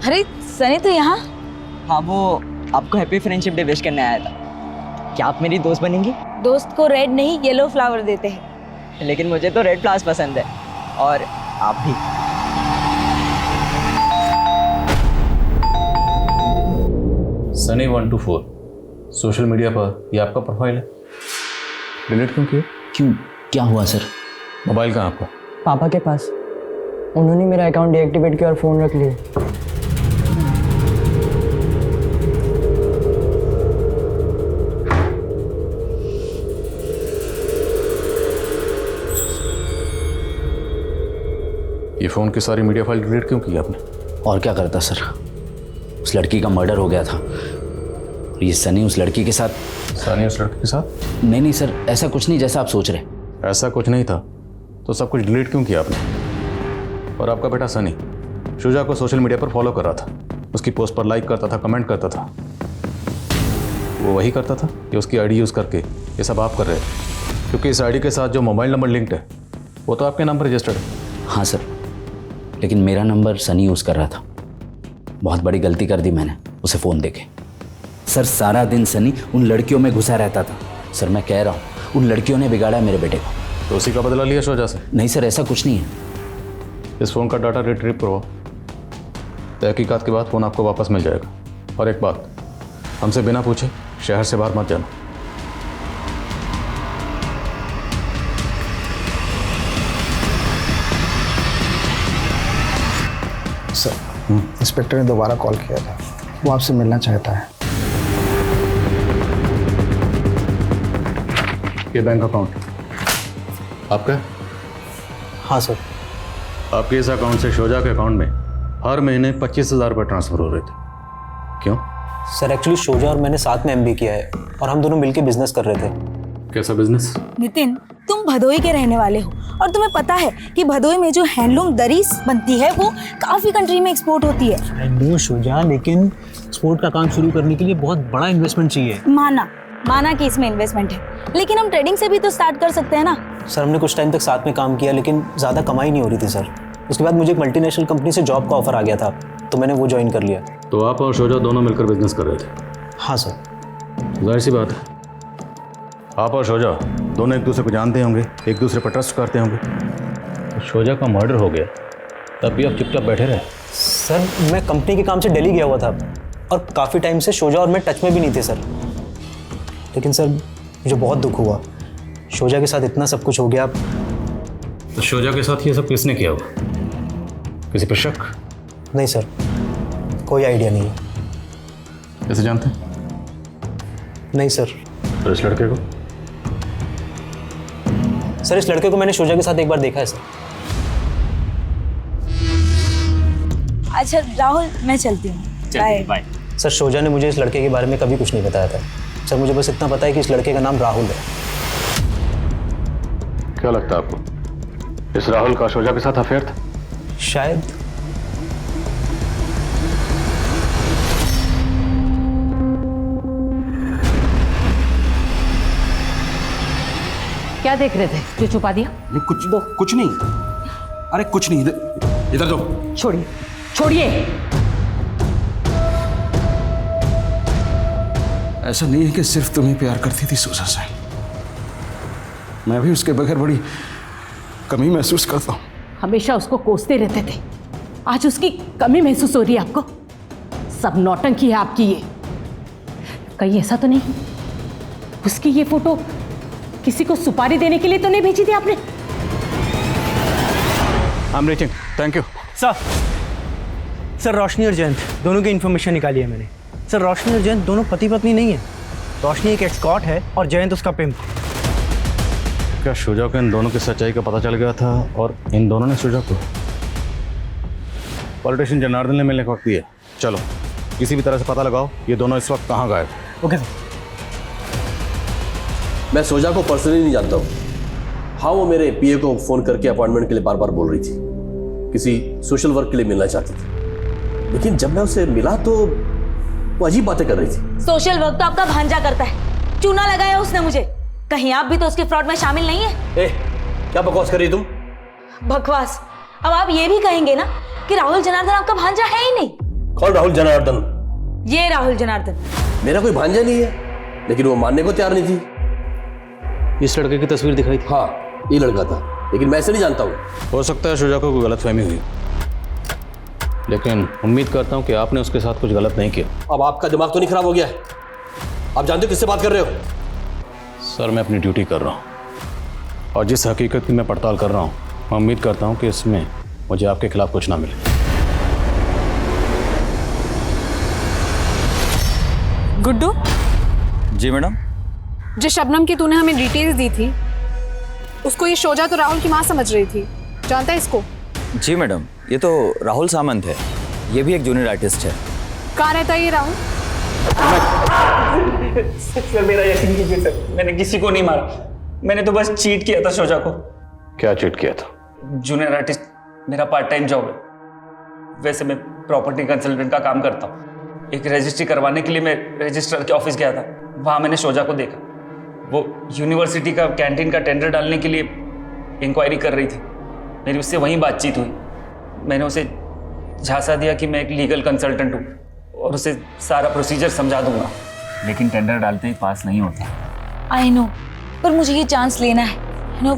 अरे सनी, तो यहाँ? हाँ, वो आपको हैप्पी फ्रेंडशिप डे विश करने आया था। क्या आप मेरी दोस्त बनेंगी? दोस्त को रेड नहीं, येलो फ्लावर देते हैं। लेकिन मुझे तो रेड फ्लावर्स पसंद है, और आप भी। सनी 124 सोशल मीडिया पर ये आपका प्रोफाइल है। डिलीट क्यों किया? क्यों, क्या हुआ सर? मोबाइल कहाँ आपका? पापा के पास। उन्होंने मेरा अकाउंट डीएक्टिवेट किया और फ़ोन रख लिया। ये फ़ोन की सारी मीडिया फाइल डिलीट क्यों की आपने? और क्या करता सर, उस लड़की का मर्डर हो गया था और ये सनी उस लड़की के साथ। सनी उस लड़की के साथ? नहीं सर, ऐसा कुछ नहीं जैसा आप सोच रहे। ऐसा कुछ नहीं था तो सब कुछ डिलीट क्यों किया आपने? और आपका बेटा सनी शोजा को सोशल मीडिया पर फॉलो कर रहा था, उसकी पोस्ट पर लाइक करता था, कमेंट करता था। वो वही करता था कि उसकी आईडी यूज़ करके ये सब आप कर रहे हैं? क्योंकि इस आईडी के साथ जो मोबाइल नंबर लिंक्ड है वो तो आपके नाम पर रजिस्टर्ड है। हाँ सर, लेकिन मेरा नंबर सनी यूज़ कर रहा था। बहुत बड़ी गलती कर दी मैंने उसे फ़ोन देके। सर, सारा दिन सनी उन लड़कियों में घुसा रहता था। सर, मैं कह रहा हूँ उन लड़कियों ने बिगाड़ा मेरे बेटे को। तो उसी का बदला लिया शोजा से? नहीं सर, ऐसा कुछ नहीं है। इस फ़ोन का डाटा रिट्रीव करो, तहकीकात के बाद फ़ोन आपको वापस मिल जाएगा। और एक बात, हमसे बिना पूछे शहर से बाहर मत जाना। सर, इंस्पेक्टर ने दोबारा कॉल किया था, वो आपसे मिलना चाहता है। ये बैंक अकाउंट आपका? हाँ सर। आपके इस अकाउंट से शोजा के अकाउंट में हर महीने 25,000 रुपये ट्रांसफ़र हो रहे थे। क्यों? सर, एक्चुअली शोजा और मैंने साथ में एमबी किया है और हम दोनों मिलकर बिजनेस कर रहे थे। कैसा बिजनेस? नितिन, तुम भदोई के रहने वाले हो और तुम्हें पता है कि भदोई में जो हैंडलूम दरी बनती है वो काफ़ी कंट्री में एक्सपोर्ट होती है। नो शोजा, लेकिन एक्सपोर्ट का काम शुरू करने के लिए बहुत बड़ा इन्वेस्टमेंट चाहिए। माना कि इसमें इन्वेस्टमेंट है, लेकिन हम ट्रेडिंग से भी तो स्टार्ट कर सकते हैं ना। सर, हमने कुछ टाइम तक साथ में काम किया लेकिन ज़्यादा कमाई नहीं हो रही थी सर। उसके बाद मुझे एक मल्टीनेशनल कंपनी से जॉब का ऑफर आ गया था, तो मैंने वो ज्वाइन कर लिया। तो आप और शोजा दोनों मिलकर बिजनेस कर रहे थे? हाँ सर। जाहिर सी बात है, आप और शोजा दोनों एक दूसरे को जानते होंगे, एक दूसरे पर ट्रस्ट करते होंगे। तो शोजा का मर्डर हो गया तब भी आप चुपचाप बैठे रहे? सर, मैं कंपनी के काम से दिल्ली गया हुआ था और काफ़ी टाइम से शोजा और मैं टच में भी नहीं थे सर। लेकिन सर, मुझे बहुत दुख हुआ, शोजा के साथ इतना सब कुछ हो गया। तो शोजा के साथ ये सब किसने किया हुआ? किसी पर शक? नहीं सर, कोई आइडिया नहीं है। कैसे जानते हैं? नहीं सर। तो इस लड़के को? सर, इस लड़के को मैंने शोजा के साथ एक बार देखा है सर। अच्छा राहुल, मैं चलती हूँ। बाय। सर, शोजा ने मुझे इस लड़के के बारे में कभी कुछ नहीं बताया था सर। मुझे बस इतना पता है कि इस लड़के का नाम राहुल है। क्या लगता है आपको, इस राहुल का शोजा के साथ अफेयर था? शायद। क्या देख रहे थे जो छुपा दिया? नहीं, कुछ नहीं। अरे कुछ नहीं, इधर दो। छोड़िए, छोड़िए। ऐसा नहीं है कि सिर्फ तुम्हें प्यार करती थी सोजा से, मैं भी उसके बगैर बड़ी कमी महसूस करता हूँ। हमेशा उसको कोसते रहते थे, आज उसकी कमी महसूस हो रही है आपको? सब नौटंकी है आपकी ये। कहीं ऐसा तो नहीं उसकी ये फोटो किसी को सुपारी देने के लिए तो नहीं भेजी थी आपने? I am reaching, thank you. Sir Roshni और जयंत दोनों की इन्फॉर्मेशन निकाली है मैंने। सर रोशनी और जयंत दोनों पति पत्नी नहीं है। रोशनी एक एस्कॉर्ट है और जयंत उसका पिम्प। क्या शुजा को इन दोनों की सच्चाई का पता चल गया था और इन दोनों ने शुजा को पॉलिटिशियन जनार्दन ने मिलने का वक्त दिया? चलो किसी भी तरह से पता लगाओ ये दोनों इस वक्त कहाँ गायब। Okay sir. मैं सोजा को पर्सनली नहीं जानता हूँ। हाँ, वो मेरे पीए को फ़ोन करके अपॉइंटमेंट के लिए बार बार बोल रही थी, किसी सोशल वर्क के लिए मिलना चाहती थी। लेकिन जब मैं उसे मिला तो वो अजीब बातें कर रही थी। सोशल वर्क तो आपका भांजा करता है, चूना लगाया उसने मुझे। कहीं आप भी तो उसके फ्रॉड में शामिल नहीं है? क्या बकवास कर रही तुम? बकवास? अब आप ये भी कहेंगे ना कि राहुल जनार्दन आपका भांजा है ही नहीं? कौन राहुल जनार्दन? ये राहुल जनार्दन। मेरा कोई भांजा नहीं है, लेकिन वो मानने को तैयार नहीं थी। इस लड़के की तस्वीर दिखाई थी? हाँ, ये लड़का था, लेकिन मैं इसे नहीं जानता हूँ। हो सकता है शुजा को कोई गलतफहमी हुई, लेकिन उम्मीद करता हूँ कि आपने उसके साथ कुछ गलत नहीं किया। अब आपका दिमाग तो नहीं खराब हो गया? आप जानते हो किससे बात कर रहे हो? सर मैं अपनी ड्यूटी कर रहा हूँ और जिस हकीकत की मैं पड़ताल कर रहा हूँ, मैं उम्मीद करता हूँ कि इसमें मुझे आपके खिलाफ कुछ ना मिले। गुड्डू? जी मैडम। जिस शबनम की तूने हमें डिटेल्स दी थी, उसको ये शोजा तो राहुल की माँ समझ रही थी। जानता है इसको? जी मैडम, ये तो राहुल सामंत है, ये भी एक जूनियर आर्टिस्ट है। कहाँ रहता है ये राहुल? सर मेरा यकीन कीजिए सर, मैंने किसी को नहीं मारा, मैंने तो बस चीट किया था शोजा को। क्या चीट किया था? जूनियर आर्टिस्ट मेरा पार्ट टाइम जॉब है। वैसे मैं प्रॉपर्टी कंसल्टेंट का काम करता हूँ। एक रजिस्ट्री करवाने के लिए मैं रजिस्ट्रार के ऑफिस गया था, वहाँ मैंने शोजा को देखा। वो यूनिवर्सिटी का कैंटीन का टेंडर डालने के लिए इंक्वायरी कर रही थी। मेरी उससे वहीं बातचीत हुई। मैंने उसे झांसा दिया कि मैं एक लीगल कंसल्टेंट हूँ और उसे सारा प्रोसीजर समझा दूंगा, लेकिन टेंडर डालते ही पास नहीं होता। आई नो, पर मुझे ये चांस लेना है। यू नो,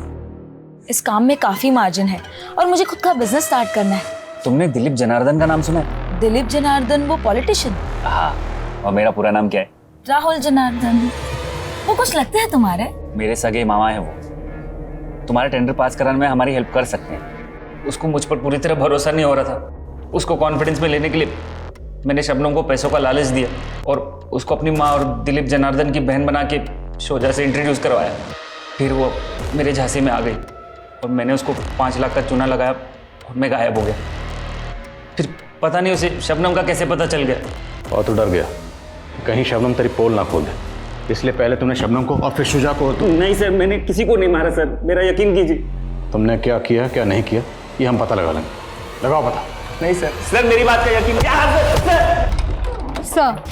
इस काम में काफी मार्जिन है और मुझे खुद का बिजनेस स्टार्ट करना है। तुमने दिलीप जनार्दन का नाम सुना है? दिलीप जनार्दन, वो पॉलिटिशियन? हाँ। और मेरा पूरा नाम क्या है? राहुल जनार्दन। वो कुछ लगते हैं तुम्हारे? मेरे सगे मामा है वो। तुम्हारा टेंडर पास कराने में हमारी हेल्प कर सकते हैं। उसको मुझ पर पूरी तरह भरोसा नहीं हो रहा था। उसको कॉन्फिडेंस में लेने के लिए मैंने शबनम को पैसों का लालच दिया और उसको अपनी माँ और दिलीप जनार्दन की बहन बना के शोजा से इंट्रोड्यूस करवाया। फिर वो मेरे झांसे में आ गई और मैंने उसको 5 लाख का चूना लगाया और मैं गायब हो गया। फिर पता नहीं उसे शबनम का कैसे पता चल गया। और तो डर गया कहीं शबनम तेरी पोल ना खोल दे, इसलिए पहले तुमने शबनम को और फिर शुजा को। नहीं सर, मैंने किसी को नहीं मारा सर, मेरा यकीन कीजिए। तुमने क्या किया क्या नहीं किया ये हम पता लगा लेंगे। लगाओ पता। नहीं सर, सर मेरी बात का यकीन। सर,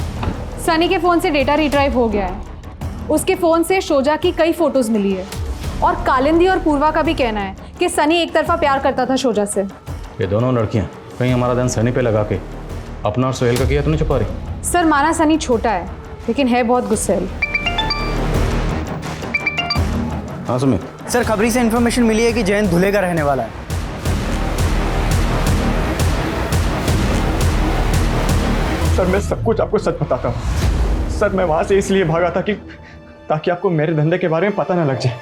सनी के फोन से डेटा रिट्राइव हो गया है। उसके फोन से शोजा की कई फोटोज मिली है और कालिंदी और पूर्वा का भी कहना है कि सनी एक तरफा प्यार करता था शोजा से। ये दोनों लड़कियां कहीं हमारा ध्यान सनी पे लगा के अपना और सोहेल का किया तो नहीं छुपा रही? सर माना सनी छोटा है लेकिन है बहुत गुस्सैल। हाँ सुमित। सर खबरी से इन्फॉर्मेशन मिली है कि जयंत धुले का रहने वाला है। सर मैं सब कुछ आपको सच बताता हूँ। सर मैं वहाँ से इसलिए भागा था कि ताकि आपको मेरे धंधे के बारे में पता ना लग जाए,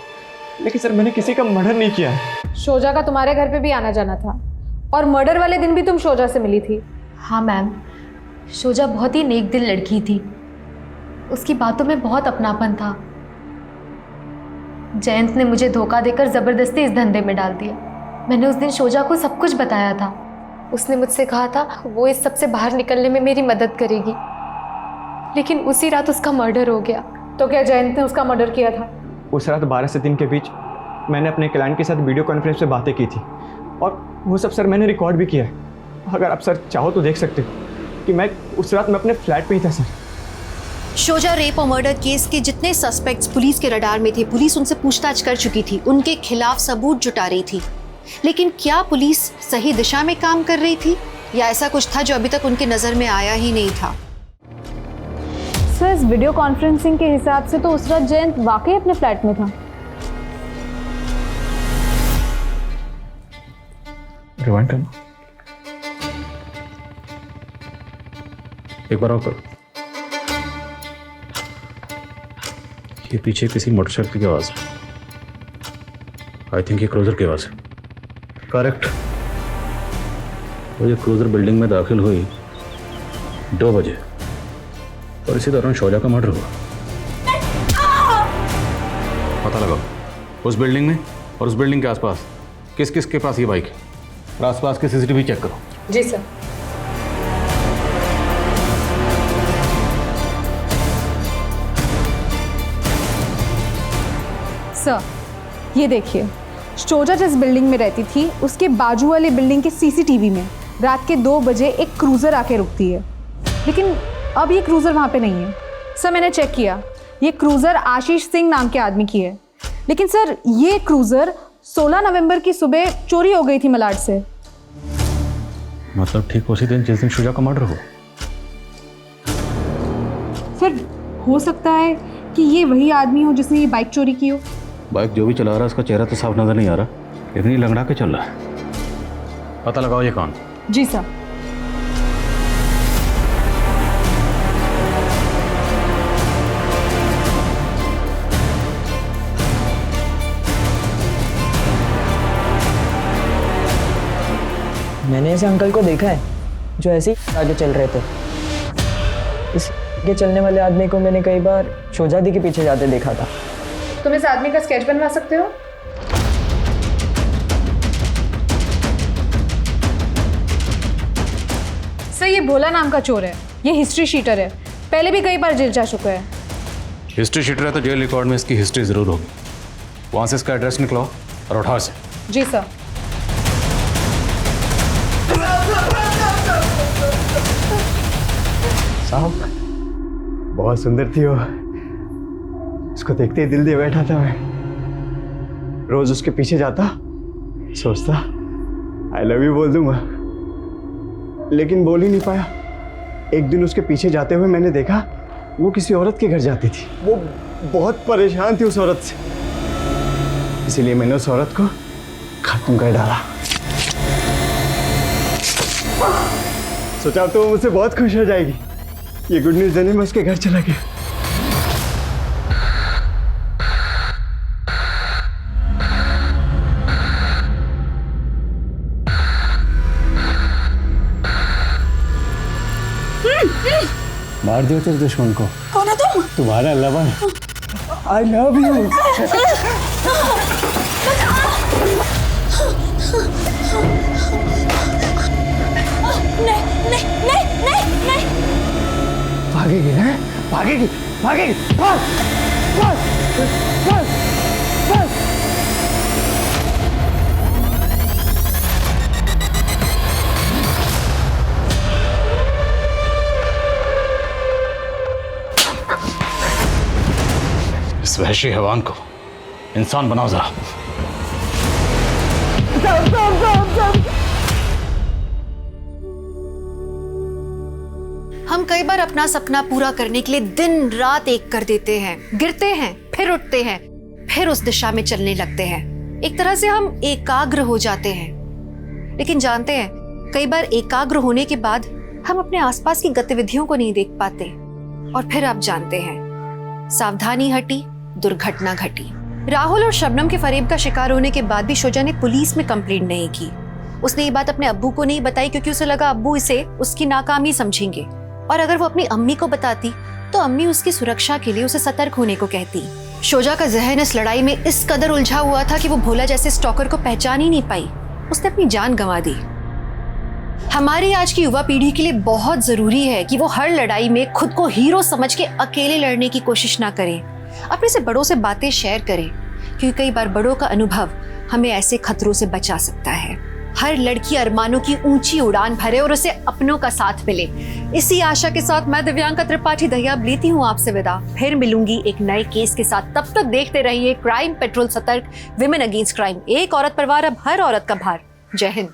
लेकिन सर मैंने किसी का मर्डर नहीं किया है। शोजा का तुम्हारे घर पे भी आना जाना था और मर्डर वाले दिन भी तुम शोजा से मिली थी। हाँ मैम, शोजा बहुत ही नेक दिल लड़की थी। उसकी बातों में बहुत अपनापन था। जयंत ने मुझे धोखा देकर ज़बरदस्ती इस धंधे में डाल दिया। मैंने उस दिन शोजा को सब कुछ बताया था। उसने मुझसे कहा था वो इस सब से बाहर निकलने में मेरी मदद करेगी, लेकिन उसी रात उसका मर्डर हो गया। तो क्या जयंत ने उसका मर्डर किया था? उस रात 12 से 3 के बीच मैंने अपने क्लाइंट के साथ वीडियो कॉन्फ्रेंस पे बातें की थी और वो सब सर मैंने रिकॉर्ड भी किया है। अगर आप सर चाहो तो देख सकते हो कि मैं उस रात मैं अपने फ्लैट पे ही था सर। शोजा रेप और मर्डर केस के जितने सस्पेक्ट्स पुलिस के रडार में थे, पुलिस उनसे पूछताछ कर चुकी थी, उनके खिलाफ सबूत जुटा रही थी। लेकिन क्या पुलिस सही दिशा में काम कर रही थी या ऐसा कुछ था जो अभी तक उनकी नजर में आया ही नहीं था? सर इस वीडियो कॉन्फ्रेंसिंग के हिसाब से तो उस रात जयंत वाकई अपने फ्लैट में था। रिवाइंड करना एक बार और करो। ये पीछे किसी मोटरसाइकिल की आवाज़ है। आई थिंक ये क्रूजर की आवाज़ है। करेक्ट। वो ये क्रूजर बिल्डिंग में दाखिल हुई 2 बजे और इसी दौरान शौजा का मर्डर हुआ। पता लगाओ उस बिल्डिंग में और उस बिल्डिंग के आसपास किस किस के पास ये बाइक है और आसपास के सीसीटीवी चेक करो। जी सर। सर ये देखिए, शोजा जिस बिल्डिंग में रहती थी उसके बाजू वाले बिल्डिंग के सीसीटीवी में रात के 2 बजे एक क्रूज़र आके रुकती है, लेकिन अब ये क्रूज़र वहाँ पे नहीं है। सर मैंने चेक किया, ये क्रूज़र आशीष सिंह नाम के आदमी की है, लेकिन सर ये क्रूज़र 16 नवंबर की सुबह चोरी हो गई थी मलाड से। मतलब ठीक उसी दिन जिस दिन शुजा का मर्डर हुआ। सर हो सकता है कि ये वही आदमी हो जिसने ये बाइक चोरी की हो। बाइक जो भी चला रहा है उसका चेहरा तो साफ नजर नहीं आ रहा, इतनी लंगड़ा के चल रहा है। पता लगाओ ये कौन। जी सर। मैंने ऐसे अंकल को देखा है जो ऐसे ही आगे चल रहे थे। इसके चलने वाले आदमी को मैंने कई बार शोजादी के पीछे जाते देखा था। तुम इस आदमी का स्केच बनवा सकते हो? सर ये भोला नाम का चोर है, ये हिस्ट्री शीटर है, पहले भी कई बार जेल जा चुका है। हिस्ट्री शीटर है तो जेल रिकॉर्ड में इसकी हिस्ट्री जरूर होगी। वहां से इसका एड्रेस निकलो और उठाओ इसे। जी सर। साहब बहुत सुंदर थी वो, उसको देखते ही दिल दे बैठा था मैं। रोज उसके पीछे जाता, सोचता आई लव यू बोल दूंगा, लेकिन बोल ही नहीं पाया। एक दिन उसके पीछे जाते हुए मैंने देखा वो किसी औरत के घर जाती थी। वो बहुत परेशान थी उस औरत से, इसीलिए मैंने उस औरत को खत्म कर डाला। सोचा तो वो मुझसे बहुत खुश हो जाएगी। ये गुड न्यूज़ देने में उसके घर चला गया। मार दियो तेरे दुश्मन को। कौन है तुम? तुम्हारा लवर। I love you. नहीं नहीं नहीं नहीं नहीं। भागेगी ना, भागेगी भागेगी, भाग भाग भाग भाग। इस वहशी हैवान को इंसान बनाओ जरा। हम कई बार अपना सपना पूरा करने के लिए दिन रात एक कर देते हैं, गिरते हैं, फिर उठते हैं, फिर उस दिशा में चलने लगते हैं। एक तरह से हम एकाग्र हो जाते हैं, लेकिन जानते हैं कई बार एकाग्र होने के बाद हम अपने आसपास की गतिविधियों को नहीं देख पाते और फिर आप जानते हैं सावधानी हटी, दुर्घटना घटी। राहुल और शबनम के फरेब का शिकार होने के बाद भी शोजा ने पुलिस में कंप्लेंट नहीं की। उसने ये बात अपने अब्बू को नहीं बताई क्योंकि उसे लगा अब्बू इसे उसकी नाकामी समझेंगे, और अगर वो अपनी अम्मी को बताती तो अम्मी उसकी सुरक्षा के लिए उसे सतर्क होने को कहती। शोजा का जहन इस लड़ाई में इस कदर उलझा हुआ था कि वो भोला जैसे स्टॉकर को पहचान ही नहीं पाई। उसने अपनी जान गंवा दी। हमारी आज की युवा पीढ़ी के लिए बहुत जरूरी है कि वो हर लड़ाई में खुद को हीरो समझ के अकेले लड़ने की कोशिश ना करें, अपने से बड़ों से बातें शेयर करें, क्योंकि कई बार बड़ों का अनुभव हमें ऐसे खतरों से बचा सकता है। हर लड़की अरमानों की ऊंची उड़ान भरे और उसे अपनों का साथ मिले। इसी आशा के साथ मैं दिव्यांका त्रिपाठी दहियाब लेती हूँ आपसे विदा। फिर मिलूंगी एक नए केस के साथ। तब तक देखते रहिए क्राइम पेट्रोल, सतर्क, विमेन अगेंस्ट क्राइम। एक औरत पर वार, अब हर औरत का भार। जय हिंद।